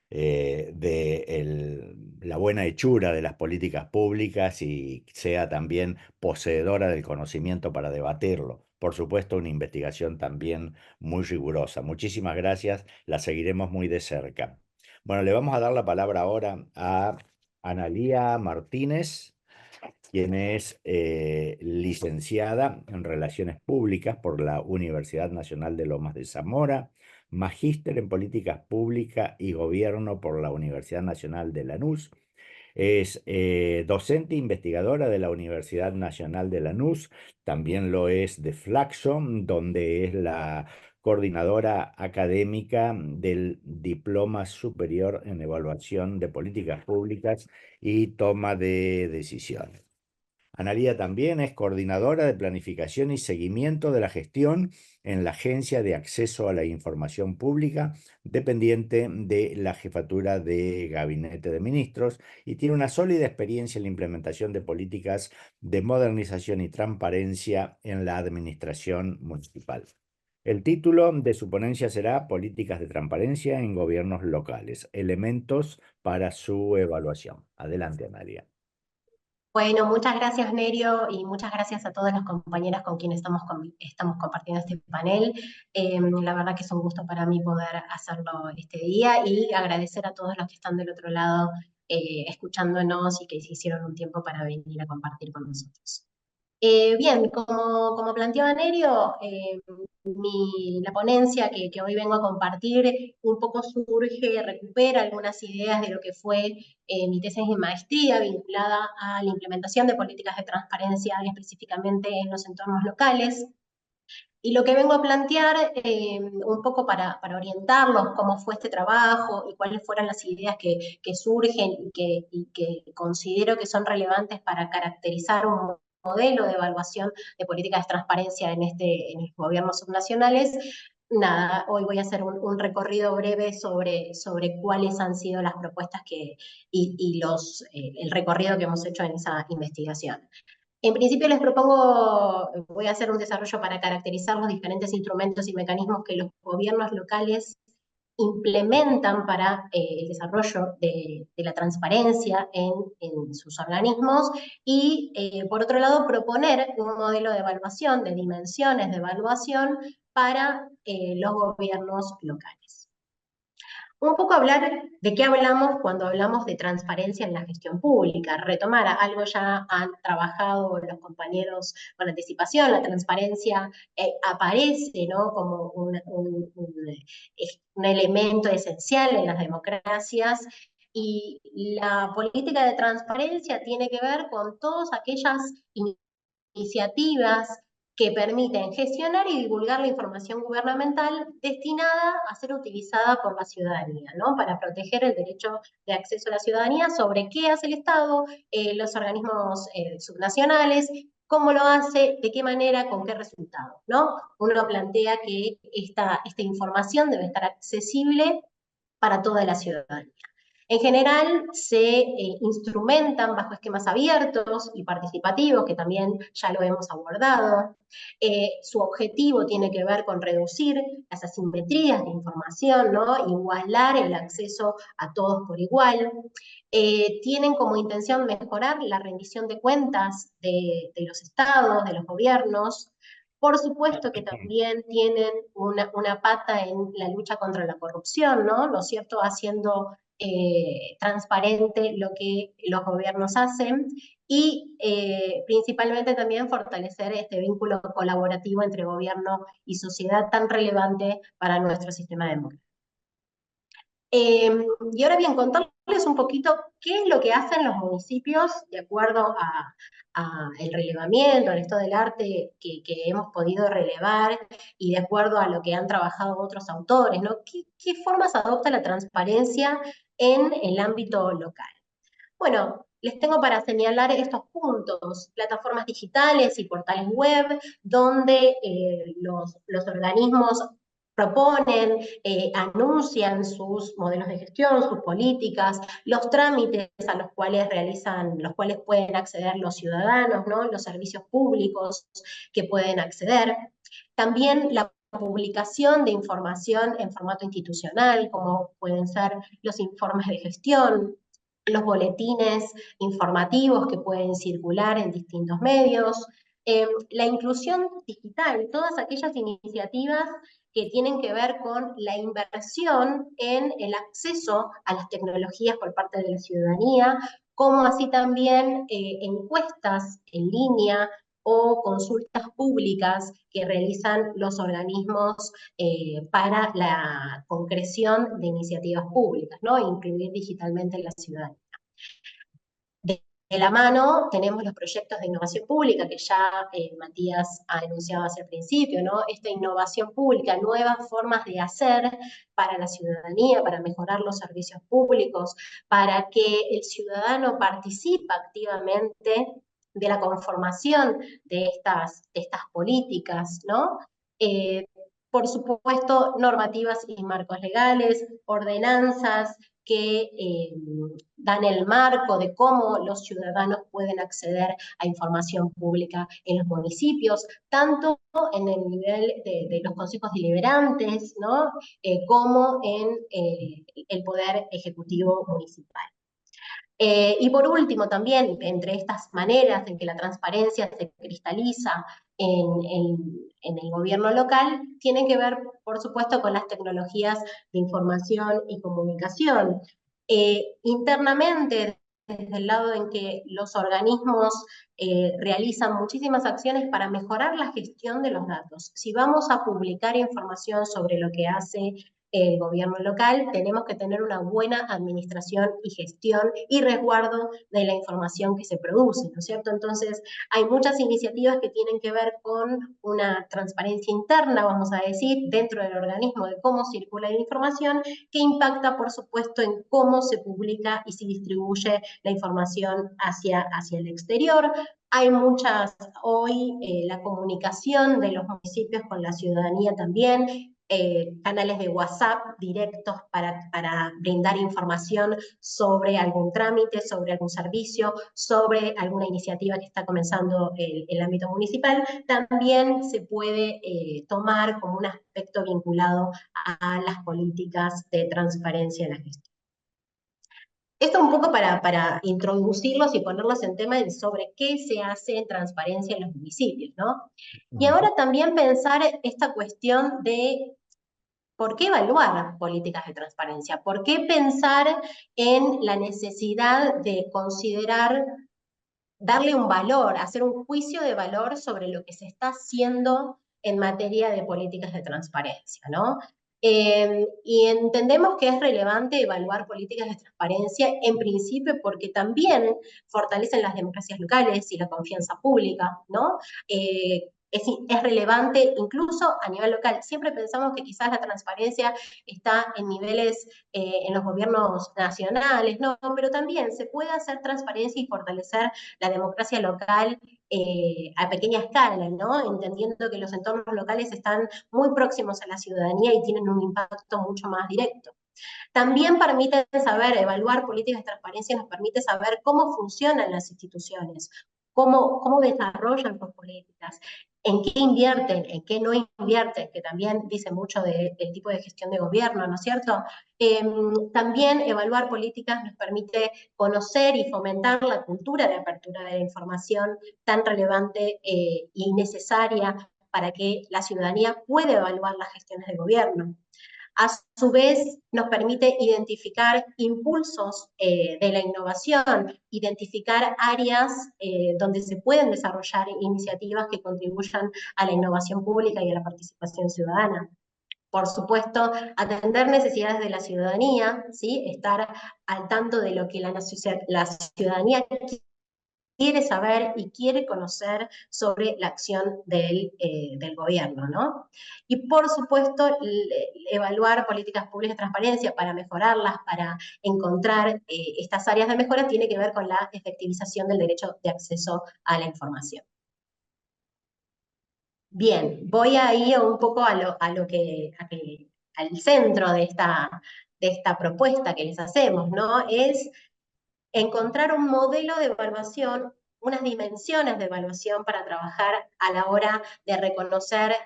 de la buena hechura de las políticas públicas y sea también poseedora del conocimiento para debatirlo. Por supuesto, una investigación también muy rigurosa. Muchísimas gracias, la seguiremos muy de cerca. Bueno, le vamos a dar la palabra ahora a Analía Martínez, quien es licenciada en Relaciones Públicas por la Universidad Nacional de Lomas de Zamora, magíster en Políticas Públicas y Gobierno por la Universidad Nacional de Lanús. Es docente e investigadora de la Universidad Nacional de Lanús, también lo es de Flaxo, donde es la coordinadora académica del Diploma Superior en Evaluación de Políticas Públicas y Toma de Decisiones. Analía también es coordinadora de planificación y seguimiento de la gestión en la Agencia de Acceso a la Información Pública, dependiente de la Jefatura de Gabinete de Ministros, y tiene una sólida experiencia en la implementación de políticas de modernización y transparencia en la administración municipal. El título de su ponencia será Políticas de transparencia en gobiernos locales, elementos para su evaluación. Adelante, Analía. Bueno, muchas gracias, Nerio, y muchas gracias a todas las compañeras con quienes estamos compartiendo este panel. La verdad que es un gusto para mí poder hacerlo este día y agradecer a todos los que están del otro lado escuchándonos y que se hicieron un tiempo para venir a compartir con nosotros. Bien, como planteaba Nerio, la ponencia que hoy vengo a compartir un poco surge, recupera algunas ideas de lo que fue mi tesis de maestría vinculada a la implementación de políticas de transparencia, específicamente en los entornos locales. Y lo que vengo a plantear, un poco para orientarlos cómo fue este trabajo y cuáles fueron las ideas que surgen y que considero que son relevantes para caracterizar un modelo de evaluación de políticas de transparencia en los gobiernos subnacionales. Nada, hoy voy a hacer un recorrido breve sobre cuáles han sido las propuestas el recorrido que hemos hecho en esa investigación. En principio les propongo, voy a hacer un desarrollo para caracterizar los diferentes instrumentos y mecanismos que los gobiernos locales implementan para el desarrollo de la transparencia en sus organismos y, por otro lado, proponer un modelo de evaluación, de dimensiones de evaluación para los gobiernos locales. Un poco hablar de qué hablamos cuando hablamos de transparencia en la gestión pública, retomar algo ya han trabajado los compañeros con anticipación, la transparencia aparece, ¿no?, como un elemento esencial en las democracias, y la política de transparencia tiene que ver con todas aquellas iniciativas que permiten gestionar y divulgar la información gubernamental destinada a ser utilizada por la ciudadanía, ¿no?, para proteger el derecho de acceso a la ciudadanía sobre qué hace el Estado, los organismos subnacionales, cómo lo hace, de qué manera, con qué resultados, ¿no? Uno plantea que esta información debe estar accesible para toda la ciudadanía. En general se instrumentan bajo esquemas abiertos y participativos, que también ya lo hemos abordado. Su objetivo tiene que ver con reducir las asimetrías de información, ¿no? Igualar el acceso a todos por igual. Tienen como intención mejorar la rendición de cuentas de los estados, de los gobiernos. Por supuesto que también tienen una pata en la lucha contra la corrupción, ¿no? ¿No es cierto? Haciendo transparente lo que los gobiernos hacen y principalmente también fortalecer este vínculo colaborativo entre gobierno y sociedad tan relevante para nuestro sistema democrático. Y ahora bien, contarles un poquito qué es lo que hacen los municipios de acuerdo el relevamiento, en esto del arte que hemos podido relevar y de acuerdo a lo que han trabajado otros autores, ¿no? ¿Qué formas adopta la transparencia en el ámbito local? Bueno, les tengo para señalar estos puntos: plataformas digitales y portales web, donde los organismos proponen, anuncian sus modelos de gestión, sus políticas, los trámites a los cuales pueden acceder los ciudadanos, ¿no? Los servicios públicos que pueden acceder. También la publicación de información en formato institucional, como pueden ser los informes de gestión, los boletines informativos que pueden circular en distintos medios, la inclusión digital, todas aquellas iniciativas que tienen que ver con la inversión en el acceso a las tecnologías por parte de la ciudadanía, como así también encuestas en línea o consultas públicas que realizan los organismos para la concreción de iniciativas públicas, ¿no? Incluir digitalmente en la ciudadanía. De la mano tenemos los proyectos de innovación pública que ya Matías ha enunciado hacia el principio, ¿no? Esta innovación pública, nuevas formas de hacer para la ciudadanía, para mejorar los servicios públicos, para que el ciudadano participe activamente de la conformación de estas políticas, ¿no? Por supuesto, normativas y marcos legales, ordenanzas que dan el marco de cómo los ciudadanos pueden acceder a información pública en los municipios, tanto en el nivel de los consejos deliberantes, ¿no? Como en el Poder Ejecutivo Municipal. Y por último, también, entre estas maneras en que la transparencia se cristaliza en el gobierno local, tienen que ver, por supuesto, con las tecnologías de información y comunicación. Internamente, desde el lado en que los organismos realizan muchísimas acciones para mejorar la gestión de los datos. Si vamos a publicar información sobre lo que hace el gobierno local, tenemos que tener una buena administración y gestión y resguardo de la información que se produce, ¿no es cierto? Entonces, hay muchas iniciativas que tienen que ver con una transparencia interna, vamos a decir, dentro del organismo de cómo circula la información, que impacta, por supuesto, en cómo se publica y se distribuye la información hacia el exterior. Hay muchas, hoy, la comunicación de los municipios con la ciudadanía también, canales de WhatsApp directos para brindar información sobre algún trámite, sobre algún servicio, sobre alguna iniciativa que está comenzando el ámbito municipal, también se puede tomar como un aspecto vinculado a las políticas de transparencia en la gestión. Esto un poco para introducirlos y ponerlos en tema sobre qué se hace en transparencia en los municipios, ¿no? Y ahora también pensar esta cuestión de ¿por qué evaluar políticas de transparencia? ¿Por qué pensar en la necesidad de considerar, darle un valor, hacer un juicio de valor sobre lo que se está haciendo en materia de políticas de transparencia, ¿no? Y entendemos que es relevante evaluar políticas de transparencia en principio porque también fortalecen las democracias locales y la confianza pública, ¿no? Es relevante incluso a nivel local. Siempre pensamos que quizás la transparencia está en niveles, en los gobiernos nacionales, ¿no? Pero también se puede hacer transparencia y fortalecer la democracia local a pequeña escala, ¿no? Entendiendo que los entornos locales están muy próximos a la ciudadanía y tienen un impacto mucho más directo. También permite saber, evaluar políticas de transparencia nos permite saber cómo funcionan las instituciones, cómo desarrollan sus políticas, en qué invierten, en qué no invierten, que también dice mucho del tipo de gestión de gobierno, ¿no es cierto? También evaluar políticas nos permite conocer y fomentar la cultura de apertura de la información tan relevante y necesaria para que la ciudadanía pueda evaluar las gestiones de gobierno. A su vez, nos permite identificar impulsos de la innovación, identificar áreas donde se pueden desarrollar iniciativas que contribuyan a la innovación pública y a la participación ciudadana. Por supuesto, atender necesidades de la ciudadanía, ¿sí? Estar al tanto de lo que la ciudadanía quiere saber y quiere conocer sobre la acción del gobierno, ¿no? Y por supuesto, evaluar políticas públicas de transparencia para mejorarlas, para encontrar estas áreas de mejora, tiene que ver con la efectivización del derecho de acceso a la información. Bien, voy a ir un poco al centro de esta propuesta que les hacemos, ¿no? Es encontrar un modelo de evaluación, unas dimensiones de evaluación para trabajar a la hora de reconocer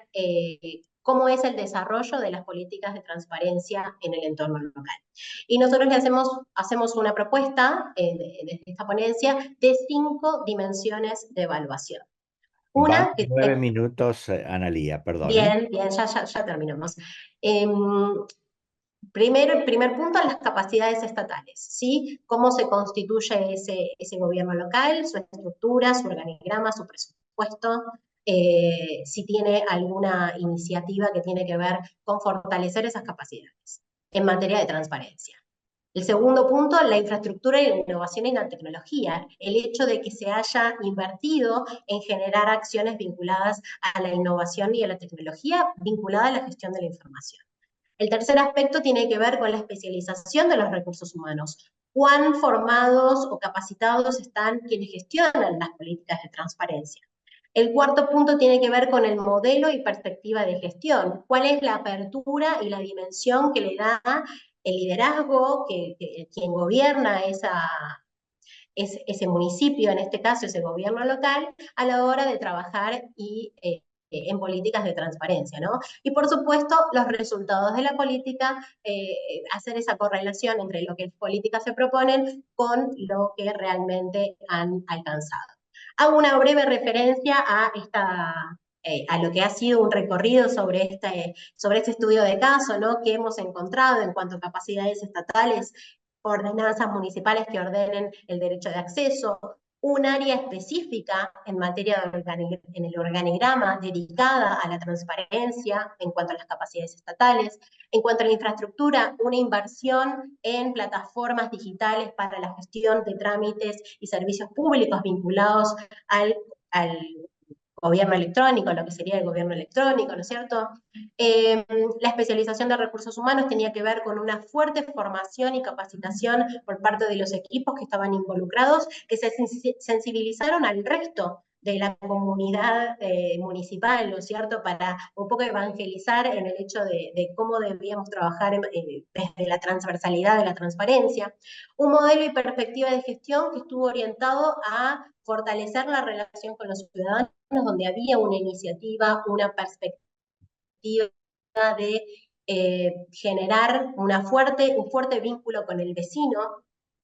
cómo es el desarrollo de las políticas de transparencia en el entorno local. Y nosotros le hacemos una propuesta de esta ponencia de 5 dimensiones de evaluación. Van 9 minutos, Analía, perdón. Bien, ya terminamos. Primer punto, las capacidades estatales, ¿sí? Cómo se constituye ese gobierno local, su estructura, su organigrama, su presupuesto, si tiene alguna iniciativa que tiene que ver con fortalecer esas capacidades en materia de transparencia. El segundo punto, la infraestructura y la innovación en la tecnología, el hecho de que se haya invertido en generar acciones vinculadas a la innovación y a la tecnología vinculada a la gestión de la información. El tercer aspecto tiene que ver con la especialización de los recursos humanos. ¿Cuán formados o capacitados están quienes gestionan las políticas de transparencia? El cuarto punto tiene que ver con el modelo y perspectiva de gestión. ¿Cuál es la apertura y la dimensión que le da el liderazgo, quien gobierna ese municipio, en este caso ese gobierno local, a la hora de trabajar en políticas de transparencia, ¿no? Y por supuesto, los resultados de la política, hacer esa correlación entre lo que las políticas se proponen con lo que realmente han alcanzado. Hago una breve referencia a lo que ha sido un recorrido sobre este estudio de caso, ¿no? Que hemos encontrado en cuanto a capacidades estatales, ordenanzas municipales que ordenen el derecho de acceso, un área específica en materia en el organigrama dedicada a la transparencia en cuanto a las capacidades estatales, en cuanto a la infraestructura, una inversión en plataformas digitales para la gestión de trámites y servicios públicos vinculados al gobierno electrónico, lo que sería el gobierno electrónico, ¿no es cierto? La especialización de recursos humanos tenía que ver con una fuerte formación y capacitación por parte de los equipos que estaban involucrados, que se sensibilizaron al resto de la comunidad municipal, ¿no es cierto?, para un poco evangelizar en el hecho de cómo debíamos trabajar desde la transversalidad de la transparencia. Un modelo y perspectiva de gestión que estuvo orientado a fortalecer la relación con los ciudadanos, donde había una iniciativa, una perspectiva de generar un fuerte vínculo con el vecino,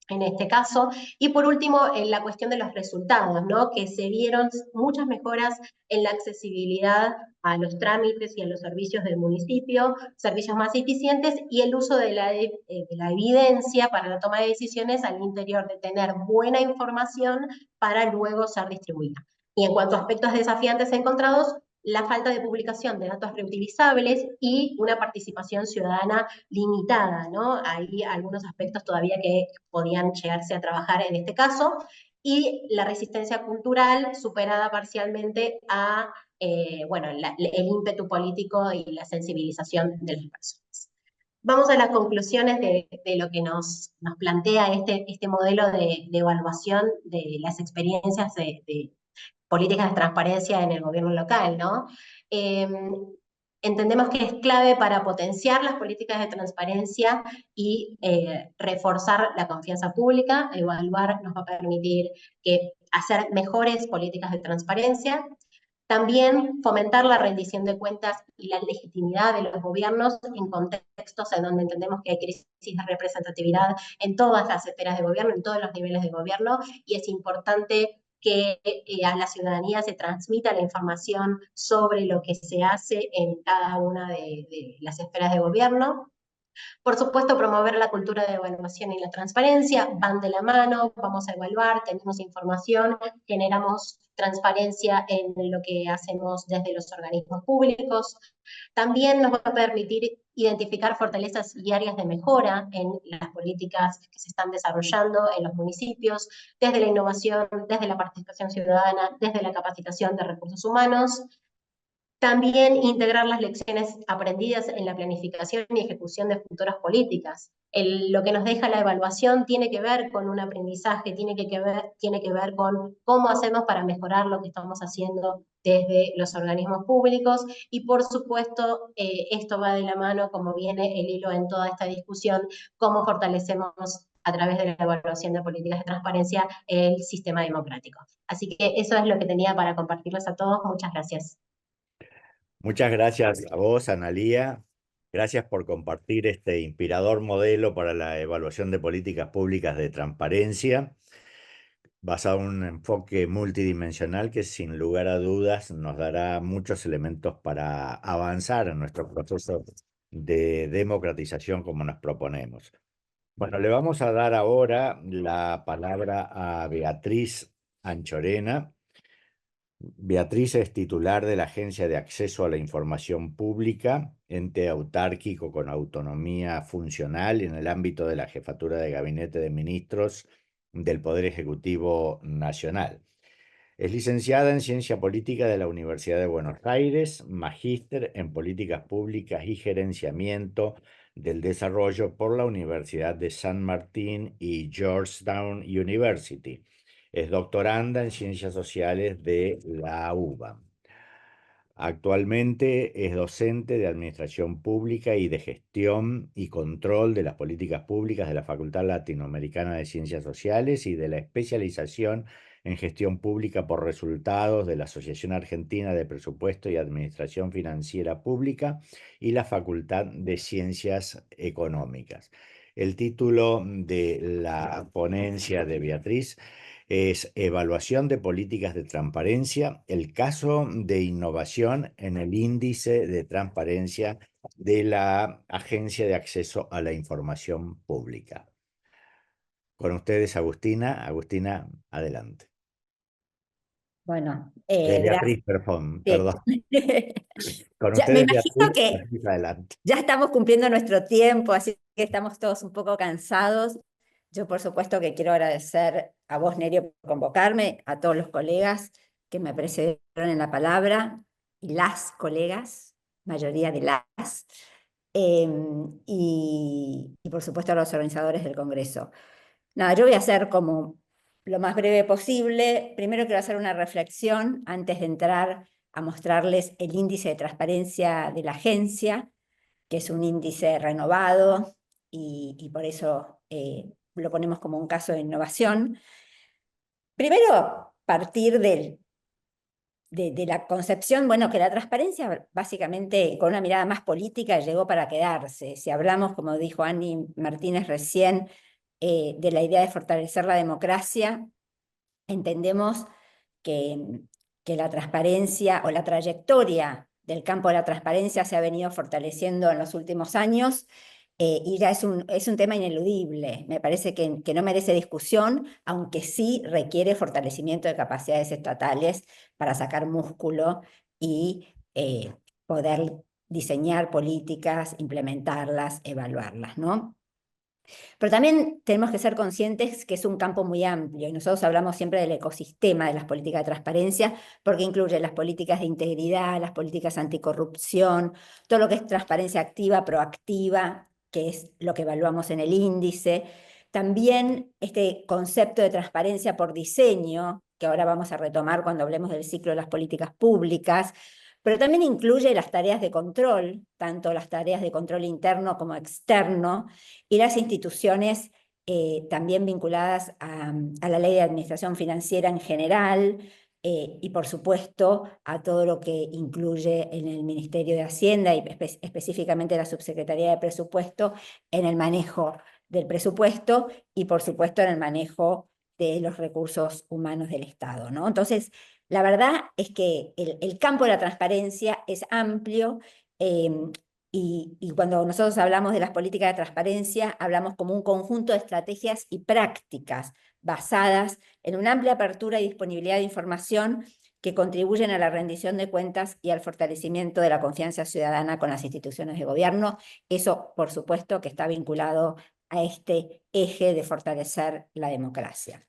en este caso, y por último, en la cuestión de los resultados, ¿no? Que se vieron muchas mejoras en la accesibilidad a los trámites y a los servicios del municipio, servicios más eficientes, y el uso de la evidencia para la toma de decisiones al interior de tener buena información para luego ser distribuida. Y en cuanto a aspectos desafiantes encontrados, la falta de publicación de datos reutilizables y una participación ciudadana limitada, ¿no? Hay algunos aspectos todavía que podían llegarse a trabajar en este caso, y la resistencia cultural superada parcialmente a, el ímpetu político y la sensibilización de las personas. Vamos a las conclusiones de lo que nos plantea este modelo de evaluación de las experiencias de políticas de transparencia en el gobierno local, ¿no? entendemos que es clave para potenciar las políticas de transparencia y reforzar la confianza pública. Evaluar nos va a permitir hacer mejores políticas de transparencia. También fomentar la rendición de cuentas y la legitimidad de los gobiernos en contextos en donde entendemos que hay crisis de representatividad en todas las esferas de gobierno, en todos los niveles de gobierno, y es importante que a la ciudadanía se transmita la información sobre lo que se hace en cada una de las esferas de gobierno. Por supuesto, promover la cultura de evaluación y la transparencia, van de la mano, vamos a evaluar, tenemos información, generamos transparencia en lo que hacemos desde los organismos públicos. También nos va a permitir identificar fortalezas y áreas de mejora en las políticas que se están desarrollando en los municipios, desde la innovación, desde la participación ciudadana, desde la capacitación de recursos humanos. También integrar las lecciones aprendidas en la planificación y ejecución de futuras políticas. Lo que nos deja la evaluación tiene que ver con un aprendizaje, tiene que ver con cómo hacemos para mejorar lo que estamos haciendo desde los organismos públicos, y por supuesto esto va de la mano, como viene el hilo en toda esta discusión, cómo fortalecemos a través de la evaluación de políticas de transparencia el sistema democrático. Así que eso es lo que tenía para compartirles a todos. Muchas gracias. Muchas gracias a vos, Analía. Gracias por compartir este inspirador modelo para la evaluación de políticas públicas de transparencia, basado en un enfoque multidimensional que sin lugar a dudas nos dará muchos elementos para avanzar en nuestro proceso de democratización como nos proponemos. Bueno, le vamos a dar ahora la palabra a Beatriz Anchorena. Beatriz es titular de la Agencia de Acceso a la Información Pública, ente autárquico con autonomía funcional en el ámbito de la Jefatura de Gabinete de Ministros del Poder Ejecutivo Nacional. Es licenciada en Ciencia Política de la Universidad de Buenos Aires, magíster en Políticas Públicas y Gerenciamiento del Desarrollo por la Universidad de San Martín y Georgetown University. Es doctoranda en Ciencias Sociales de la UBA. Actualmente es docente de Administración Pública y de Gestión y Control de las Políticas Públicas de la Facultad Latinoamericana de Ciencias Sociales y de la especialización en Gestión Pública por Resultados de la Asociación Argentina de Presupuesto y Administración Financiera Pública y la Facultad de Ciencias Económicas. El título de la ponencia de Beatriz es Evaluación de Políticas de Transparencia, el caso de innovación en el índice de transparencia de la Agencia de Acceso a la Información Pública. Con ustedes, Agustina. Agustina, adelante. Bueno, Beatriz, perdón. Con ya, me ustedes, imagino Beatriz, que adelante. ya estamos cumpliendo nuestro tiempo, así que estamos todos un poco cansados. Yo, por supuesto, que quiero agradecer a vos, Nerio, por convocarme, a todos los colegas que me precedieron en la palabra, y las colegas, mayoría de las, y por supuesto a los organizadores del Congreso. Nada, yo voy a hacer como lo más breve posible. Primero quiero hacer una reflexión antes de entrar a mostrarles el índice de transparencia de la agencia, que es un índice renovado y por eso lo ponemos como un caso de innovación. Primero, partir de la concepción, bueno, que la transparencia básicamente con una mirada más política llegó para quedarse. Si hablamos, como dijo Andy Martínez recién, de la idea de fortalecer la democracia, entendemos que la transparencia o la trayectoria del campo de la transparencia se ha venido fortaleciendo en los últimos años, y ya es un tema ineludible. Me parece que no merece discusión, aunque sí requiere fortalecimiento de capacidades estatales para sacar músculo y poder diseñar políticas, implementarlas, evaluarlas, ¿no? Pero también tenemos que ser conscientes que es un campo muy amplio, y nosotros hablamos siempre del ecosistema de las políticas de transparencia, porque incluye las políticas de integridad, las políticas anticorrupción, todo lo que es transparencia activa, proactiva, que es lo que evaluamos en el índice. También este concepto de transparencia por diseño, que ahora vamos a retomar cuando hablemos del ciclo de las políticas públicas, pero también incluye las tareas de control, tanto las tareas de control interno como externo, y las instituciones también vinculadas a la ley de administración financiera en general, y por supuesto a todo lo que incluye en el Ministerio de Hacienda y específicamente la Subsecretaría de Presupuesto en el manejo del presupuesto y por supuesto en el manejo de los recursos humanos del Estado, ¿no? Entonces, la verdad es que el campo de la transparencia es amplio, y cuando nosotros hablamos de las políticas de transparencia, hablamos como un conjunto de estrategias y prácticas basadas en una amplia apertura y disponibilidad de información que contribuyen a la rendición de cuentas y al fortalecimiento de la confianza ciudadana con las instituciones de gobierno. Eso, por supuesto, que está vinculado a este eje de fortalecer la democracia.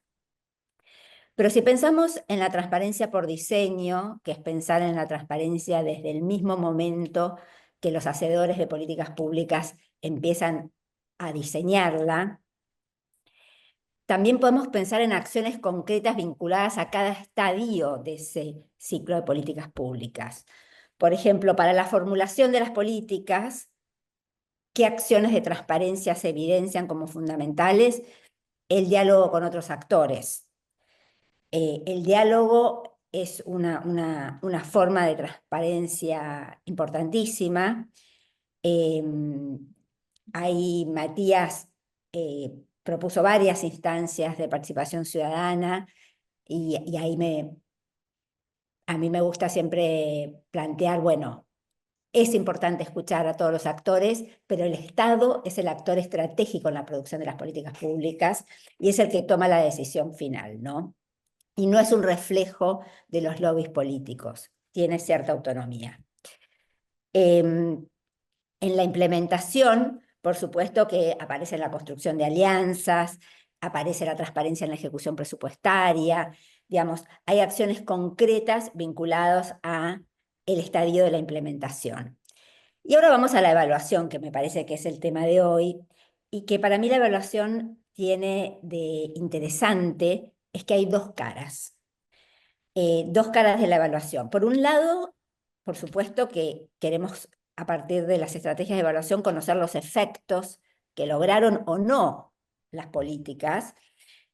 Pero si pensamos en la transparencia por diseño, que es pensar en la transparencia desde el mismo momento que los hacedores de políticas públicas empiezan a diseñarla, también podemos pensar en acciones concretas vinculadas a cada estadio de ese ciclo de políticas públicas. Por ejemplo, para la formulación de las políticas, ¿qué acciones de transparencia se evidencian como fundamentales? El diálogo con otros actores. El diálogo es una forma de transparencia importantísima. Ahí Matías propuso varias instancias de participación ciudadana y ahí a mí me gusta siempre plantear, bueno, es importante escuchar a todos los actores, pero el Estado es el actor estratégico en la producción de las políticas públicas y es el que toma la decisión final, ¿no? Y no es un reflejo de los lobbies políticos, tiene cierta autonomía. En la implementación, por supuesto que aparece la construcción de alianzas, aparece la transparencia en la ejecución presupuestaria, digamos, hay acciones concretas vinculadas a el estadio de la implementación. Y ahora vamos a la evaluación, que me parece que es el tema de hoy, y que para mí la evaluación tiene de interesante es que hay dos caras de la evaluación. Por un lado, por supuesto que queremos, a partir de las estrategias de evaluación, conocer los efectos que lograron o no las políticas,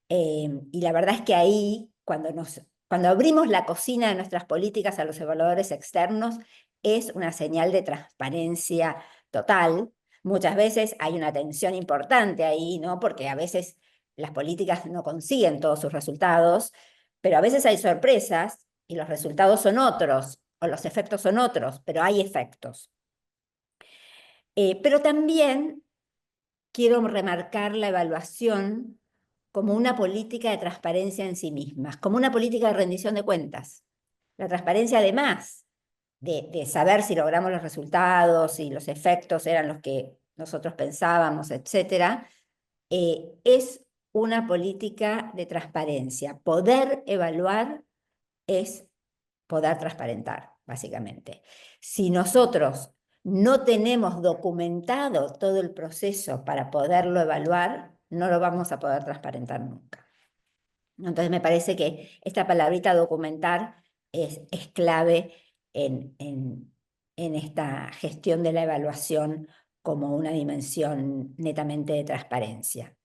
y la verdad es que ahí, cuando abrimos la cocina de nuestras políticas a los evaluadores externos, es una señal de transparencia total. Muchas veces hay una tensión importante ahí, ¿no? Porque a veces las políticas no consiguen todos sus resultados, pero a veces hay sorpresas y los resultados son otros, o los efectos son otros, pero hay efectos. Pero también quiero remarcar la evaluación como una política de transparencia en sí misma, como una política de rendición de cuentas. La transparencia, además de saber si logramos los resultados, si los efectos eran los que nosotros pensábamos, etc., es una política de transparencia. Poder evaluar es poder transparentar, básicamente. Si nosotros no tenemos documentado todo el proceso para poderlo evaluar, no lo vamos a poder transparentar nunca. Entonces me parece que esta palabrita documentar es clave en esta gestión de la evaluación como una dimensión netamente de transparencia.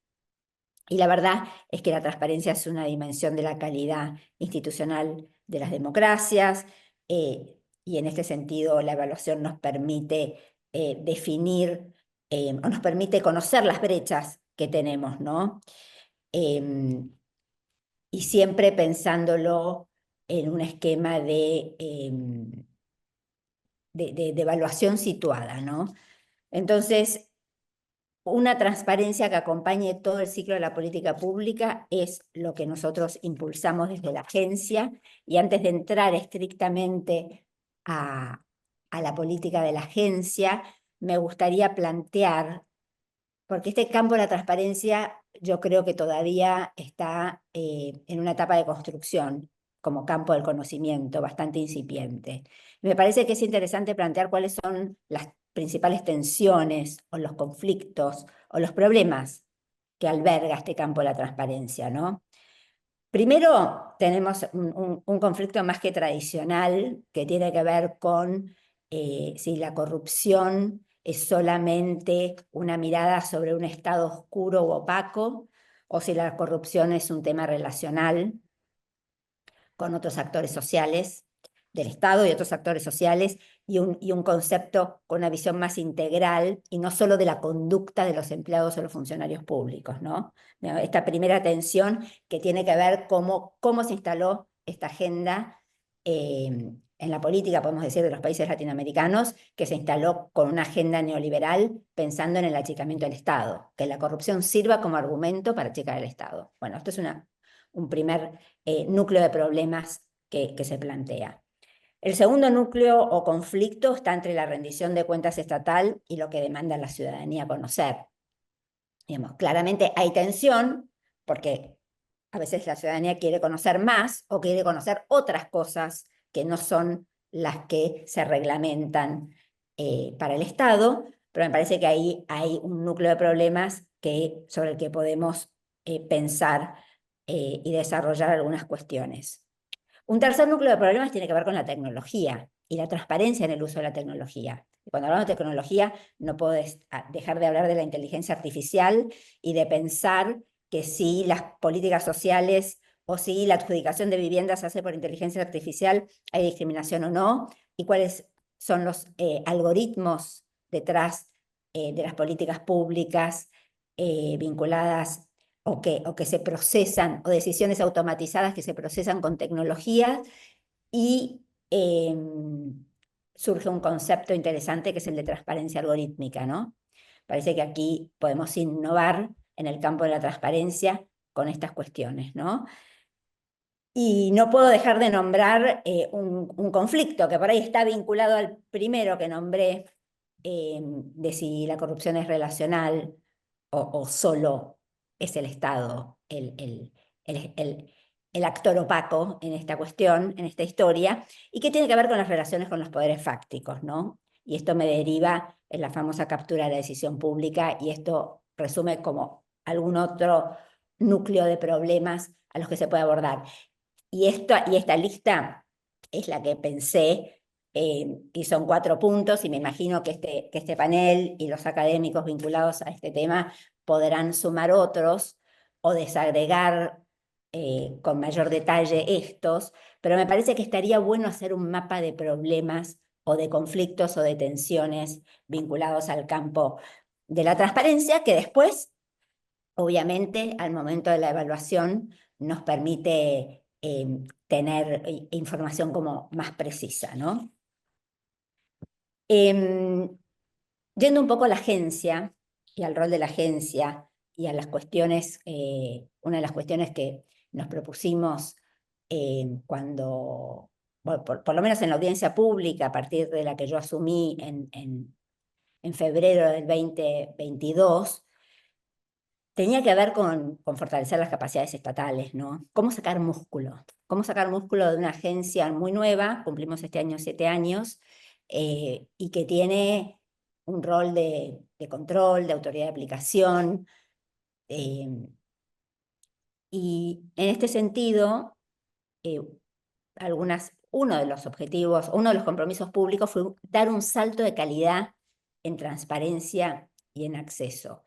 Y la verdad es que la transparencia es una dimensión de la calidad institucional de las democracias, y en este sentido la evaluación nos permite definir o nos permite conocer las brechas que tenemos, ¿no? Y siempre pensándolo en un esquema de evaluación situada, ¿no? Entonces, una transparencia que acompañe todo el ciclo de la política pública es lo que nosotros impulsamos desde la agencia, y antes de entrar estrictamente a la política de la agencia, me gustaría plantear, porque este campo de la transparencia yo creo que todavía está en una etapa de construcción como campo del conocimiento, bastante incipiente. Me parece que es interesante plantear cuáles son las principales tensiones o los conflictos o los problemas que alberga este campo de la transparencia, ¿no? Primero tenemos un conflicto más que tradicional que tiene que ver con si la corrupción es solamente una mirada sobre un estado oscuro u opaco, o si la corrupción es un tema relacional con otros actores sociales del Estado y otros actores sociales, y un concepto con una visión más integral y no solo de la conducta de los empleados o los funcionarios públicos, ¿no? Esta primera tensión que tiene que ver cómo se instaló esta agenda en la política, podemos decir, de los países latinoamericanos, que se instaló con una agenda neoliberal pensando en el achicamiento del Estado, que la corrupción sirva como argumento para achicar el Estado. Bueno, esto es un primer núcleo de problemas que se plantea. El segundo núcleo o conflicto está entre la rendición de cuentas estatal y lo que demanda la ciudadanía conocer. Digamos, claramente hay tensión porque a veces la ciudadanía quiere conocer más o quiere conocer otras cosas que no son las que se reglamentan para el Estado, pero me parece que ahí hay un núcleo de problemas sobre el que podemos pensar y desarrollar algunas cuestiones. Un tercer núcleo de problemas tiene que ver con la tecnología y la transparencia en el uso de la tecnología. Y cuando hablamos de tecnología, no puedo dejar de hablar de la inteligencia artificial y de pensar que si las políticas sociales o si la adjudicación de viviendas se hace por inteligencia artificial, hay discriminación o no, y cuáles son los algoritmos detrás de las políticas públicas vinculadas o que se procesan, o decisiones automatizadas que se procesan con tecnologías, y surge un concepto interesante que es el de transparencia algorítmica, ¿no? Parece que aquí podemos innovar en el campo de la transparencia con estas cuestiones, ¿no? Y no puedo dejar de nombrar un conflicto que por ahí está vinculado al primero que nombré, de si la corrupción es relacional o solo es el Estado el actor opaco en esta cuestión, en esta historia, y que tiene que ver con las relaciones con los poderes fácticos, ¿no? Y esto me deriva en la famosa captura de la decisión pública, y esto resume como algún otro núcleo de problemas a los que se puede abordar. Y esta lista es la que pensé, y son 4 puntos, y me imagino que este panel y los académicos vinculados a este tema podrán sumar otros o desagregar con mayor detalle estos, pero me parece que estaría bueno hacer un mapa de problemas o de conflictos o de tensiones vinculados al campo de la transparencia, que después, obviamente, al momento de la evaluación nos permite tener información como más precisa, ¿no? Yendo un poco a la agencia y al rol de la agencia y a las cuestiones, una de las cuestiones que nos propusimos cuando, bueno, por lo menos en la audiencia pública, a partir de la que yo asumí en febrero del 2022, tenía que ver con fortalecer las capacidades estatales, ¿no? ¿Cómo sacar músculo? ¿Cómo sacar músculo de una agencia muy nueva? Cumplimos este año 7 años, y que tiene un rol de control, de autoridad de aplicación. Y en este sentido, uno de los objetivos, uno de los compromisos públicos fue dar un salto de calidad en transparencia y en acceso.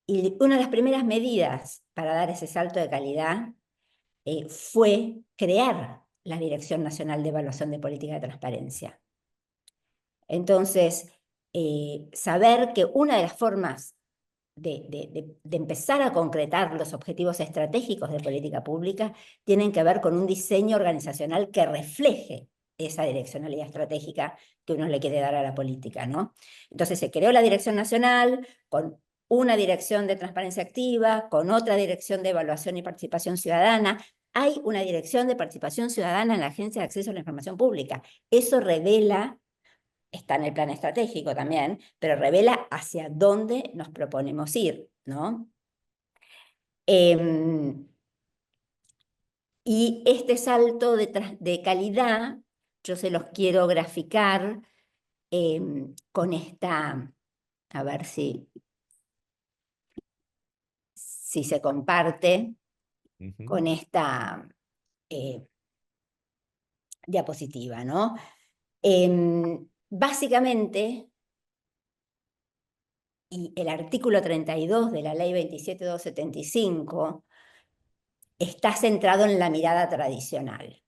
Y una de las primeras medidas para dar ese salto de calidad fue crear la Dirección Nacional de Evaluación de Política de Transparencia. Entonces, saber que una de las formas de empezar a concretar los objetivos estratégicos de política pública tienen que ver con un diseño organizacional que refleje esa direccionalidad estratégica que uno le quiere dar a la política, ¿no? Entonces se creó la Dirección Nacional con una dirección de transparencia activa, con otra dirección de evaluación y participación ciudadana. Hay una dirección de participación ciudadana en la Agencia de Acceso a la Información Pública. Eso revela, está en el plan estratégico también, pero revela hacia dónde nos proponemos ir, ¿no? Y este salto de calidad, yo se los quiero graficar con esta, a ver si se comparte. con esta diapositiva, ¿no? Básicamente, y el artículo 32 de la ley 27.275 está centrado en la mirada tradicional,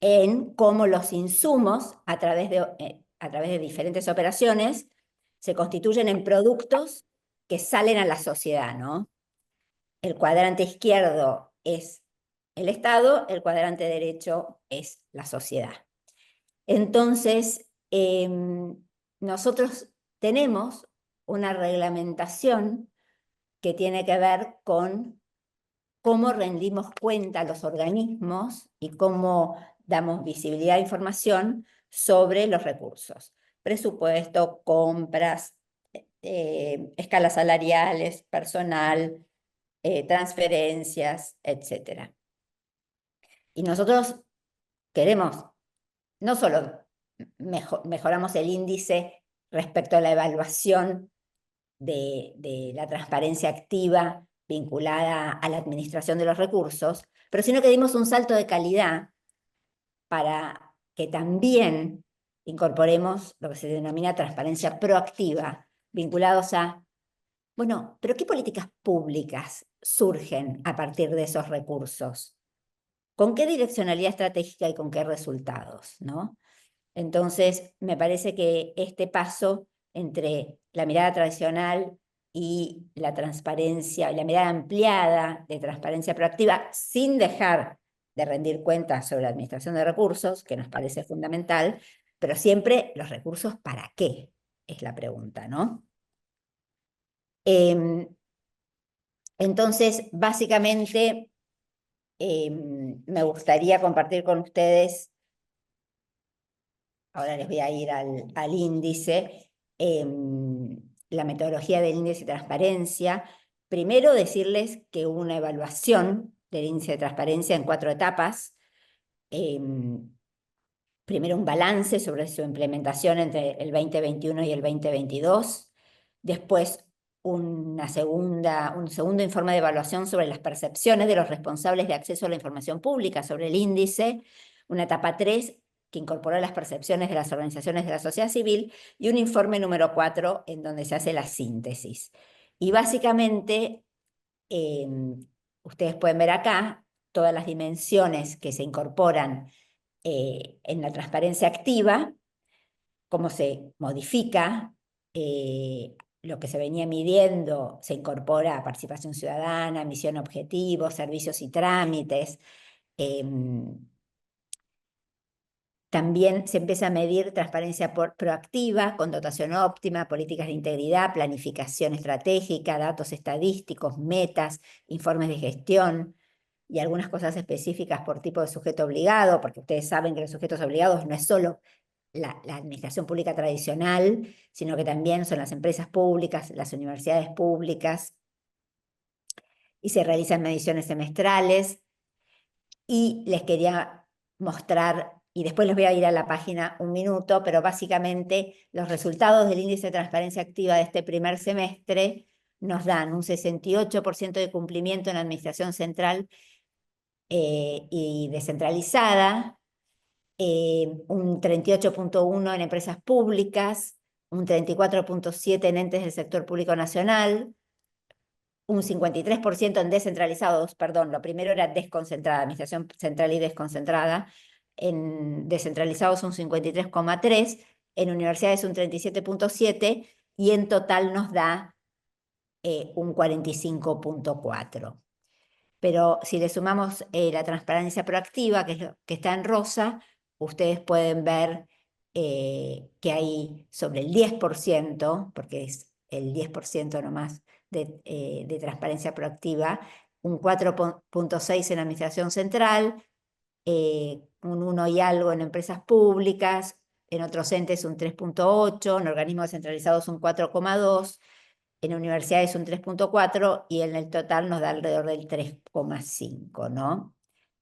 en cómo los insumos, a través de diferentes operaciones, se constituyen en productos que salen a la sociedad, ¿no? El cuadrante izquierdo es el Estado, el cuadrante derecho es la sociedad. Entonces, nosotros tenemos una reglamentación que tiene que ver con cómo rendimos cuenta a los organismos y cómo damos visibilidad e información sobre los recursos. Presupuesto, compras, escalas salariales, personal, transferencias, etc. Y nosotros queremos, no solo mejoramos el índice respecto a la evaluación de la transparencia activa vinculada a la administración de los recursos, pero sino que dimos un salto de calidad para que también incorporemos lo que se denomina transparencia proactiva, vinculados a, bueno, pero ¿qué políticas públicas surgen a partir de esos recursos? ¿Con qué direccionalidad estratégica y con qué resultados, ¿no? Entonces, me parece que este paso entre la mirada tradicional y la transparencia, la mirada ampliada de transparencia proactiva, sin dejar de rendir cuentas sobre la administración de recursos, que nos parece fundamental, pero siempre los recursos ¿para qué? Es la pregunta, ¿no? Entonces, básicamente, me gustaría compartir con ustedes, ahora les voy a ir al índice, la metodología del índice de transparencia. Primero decirles que hubo una evaluación del índice de transparencia en 4 etapas. Primero un balance sobre su implementación entre el 2021 y el 2022. Después un segundo informe de evaluación sobre las percepciones de los responsables de acceso a la información pública sobre el índice. Una etapa 3 que incorporó las percepciones de las organizaciones de la sociedad civil, y un informe número 4 en donde se hace la síntesis. Y básicamente, ustedes pueden ver acá todas las dimensiones que se incorporan en la transparencia activa, cómo se modifica, lo que se venía midiendo, se incorpora participación ciudadana, misión objetivo, servicios y trámites. También se empieza a medir transparencia proactiva, con dotación óptima, políticas de integridad, planificación estratégica, datos estadísticos, metas, informes de gestión y algunas cosas específicas por tipo de sujeto obligado, porque ustedes saben que los sujetos obligados no es solo la administración pública tradicional, sino que también son las empresas públicas, las universidades públicas, y se realizan mediciones semestrales. Y les quería mostrar, y después les voy a ir a la página un minuto, pero básicamente los resultados del índice de transparencia activa de este primer semestre nos dan un 68% de cumplimiento en la administración central y descentralizada, un 38.1 en empresas públicas, un 34.7 en entes del sector público nacional, un 53% en descentralizados, perdón, lo primero era desconcentrada, administración central y desconcentrada, en descentralizados un 53,3%, en universidades un 37,7%, y en total nos da un 45,4%. Pero si le sumamos la transparencia proactiva, que es lo que está en rosa, ustedes pueden ver que hay sobre el 10%, porque es el 10% nomás de transparencia proactiva, un 4,6 en administración central, un 1 y algo en empresas públicas, en otros entes un 3,8, en organismos descentralizados un 4,2, en universidades un 3,4, y en el total nos da alrededor del 3,5, ¿no?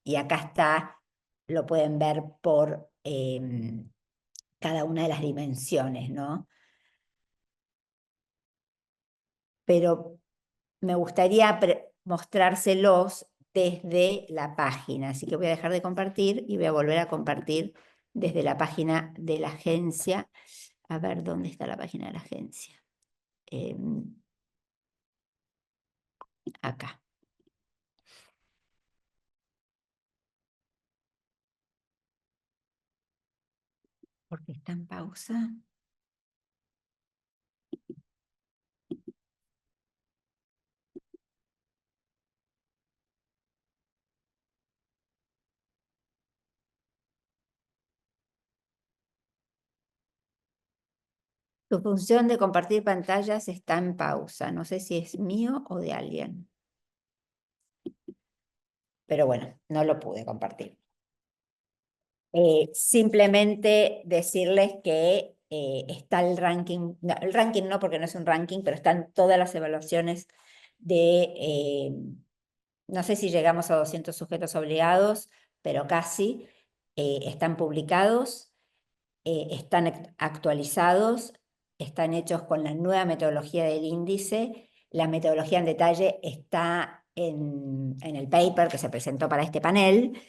Y acá está, lo pueden ver por cada una de las dimensiones, ¿no? Pero me gustaría mostrárselos desde la página. Así que voy a dejar de compartir y voy a volver a compartir desde la página de la agencia. A ver, ¿dónde está la página de la agencia? Acá. Porque está en pausa. Tu función de compartir pantallas está en pausa. No sé si es mío o de alguien. Pero bueno, no lo pude compartir. Simplemente decirles que está el ranking, no, el ranking no porque no es un ranking, pero están todas las evaluaciones de, no sé si llegamos a 200 sujetos obligados, pero casi, están publicados, están actualizados, están hechos con la nueva metodología del índice. La metodología en detalle está en el paper que se presentó para este panel.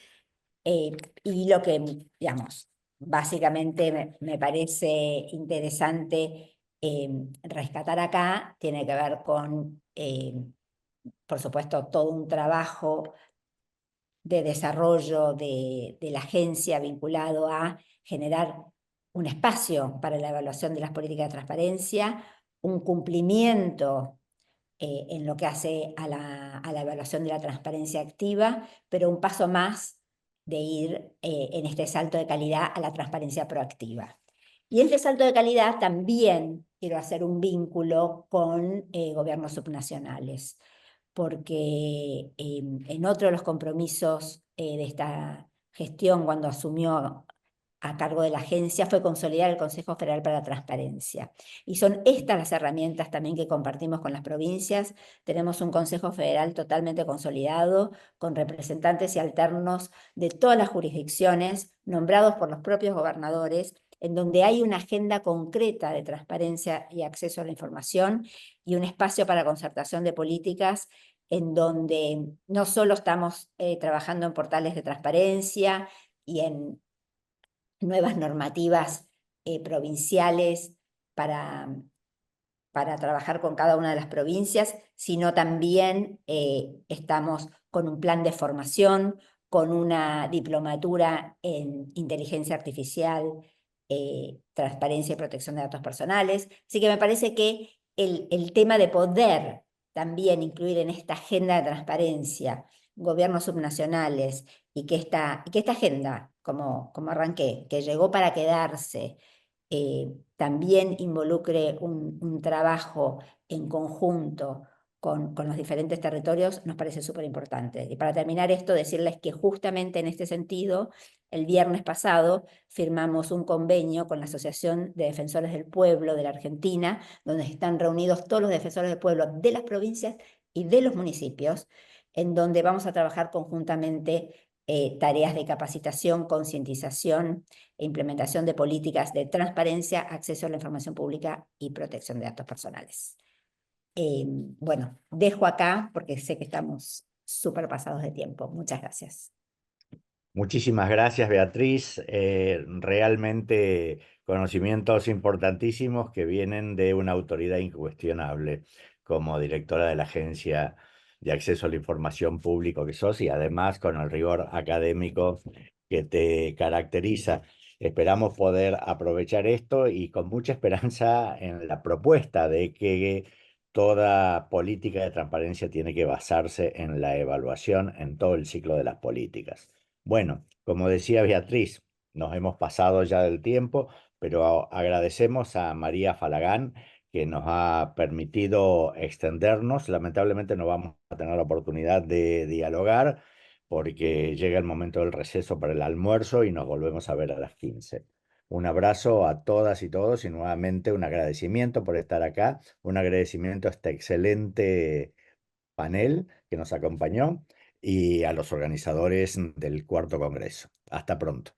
Y lo que, digamos, básicamente me parece interesante rescatar acá tiene que ver con, por supuesto, todo un trabajo de desarrollo de la agencia vinculado a generar un espacio para la evaluación de las políticas de transparencia, un cumplimiento en lo que hace a la evaluación de la transparencia activa, pero un paso más de ir en este salto de calidad a la transparencia proactiva. Y este salto de calidad también quiero hacer un vínculo con gobiernos subnacionales, porque en otro de los compromisos de esta gestión, cuando asumió a cargo de la agencia, fue consolidar el Consejo Federal para la Transparencia. Y son estas las herramientas también que compartimos con las provincias. Tenemos un Consejo Federal totalmente consolidado, con representantes y alternos de todas las jurisdicciones, nombrados por los propios gobernadores, en donde hay una agenda concreta de transparencia y acceso a la información y un espacio para concertación de políticas en donde no solo estamos trabajando en portales de transparencia y en nuevas normativas provinciales para trabajar con cada una de las provincias, sino también estamos con un plan de formación, con una diplomatura en inteligencia artificial, transparencia y protección de datos personales. Así que me parece que el tema de poder también incluir en esta agenda de transparencia gobiernos subnacionales y que esta agenda, como arranqué, que llegó para quedarse, también involucre un trabajo en conjunto con los diferentes territorios, nos parece súper importante. Y para terminar esto, decirles que justamente en este sentido, el viernes pasado firmamos un convenio con la Asociación de Defensores del Pueblo de la Argentina, donde están reunidos todos los defensores del pueblo de las provincias y de los municipios, en donde vamos a trabajar conjuntamente tareas de capacitación, concientización e implementación de políticas de transparencia, acceso a la información pública y protección de datos personales. Bueno, dejo acá porque sé que estamos súper pasados de tiempo. Muchas gracias. Muchísimas gracias, Beatriz. Realmente conocimientos importantísimos que vienen de una autoridad incuestionable como directora de la Agencia de Acceso a la Información Pública que sos y además con el rigor académico que te caracteriza. Esperamos poder aprovechar esto y con mucha esperanza en la propuesta de que toda política de transparencia tiene que basarse en la evaluación en todo el ciclo de las políticas. Bueno, como decía Beatriz, nos hemos pasado ya del tiempo, pero agradecemos a María Falagán que nos ha permitido extendernos. Lamentablemente no vamos a tener la oportunidad de dialogar porque llega el momento del receso para el almuerzo y nos volvemos a ver a las 15. Un abrazo a todas y todos y nuevamente un agradecimiento por estar acá, un agradecimiento a este excelente panel que nos acompañó y a los organizadores del cuarto congreso. Hasta pronto.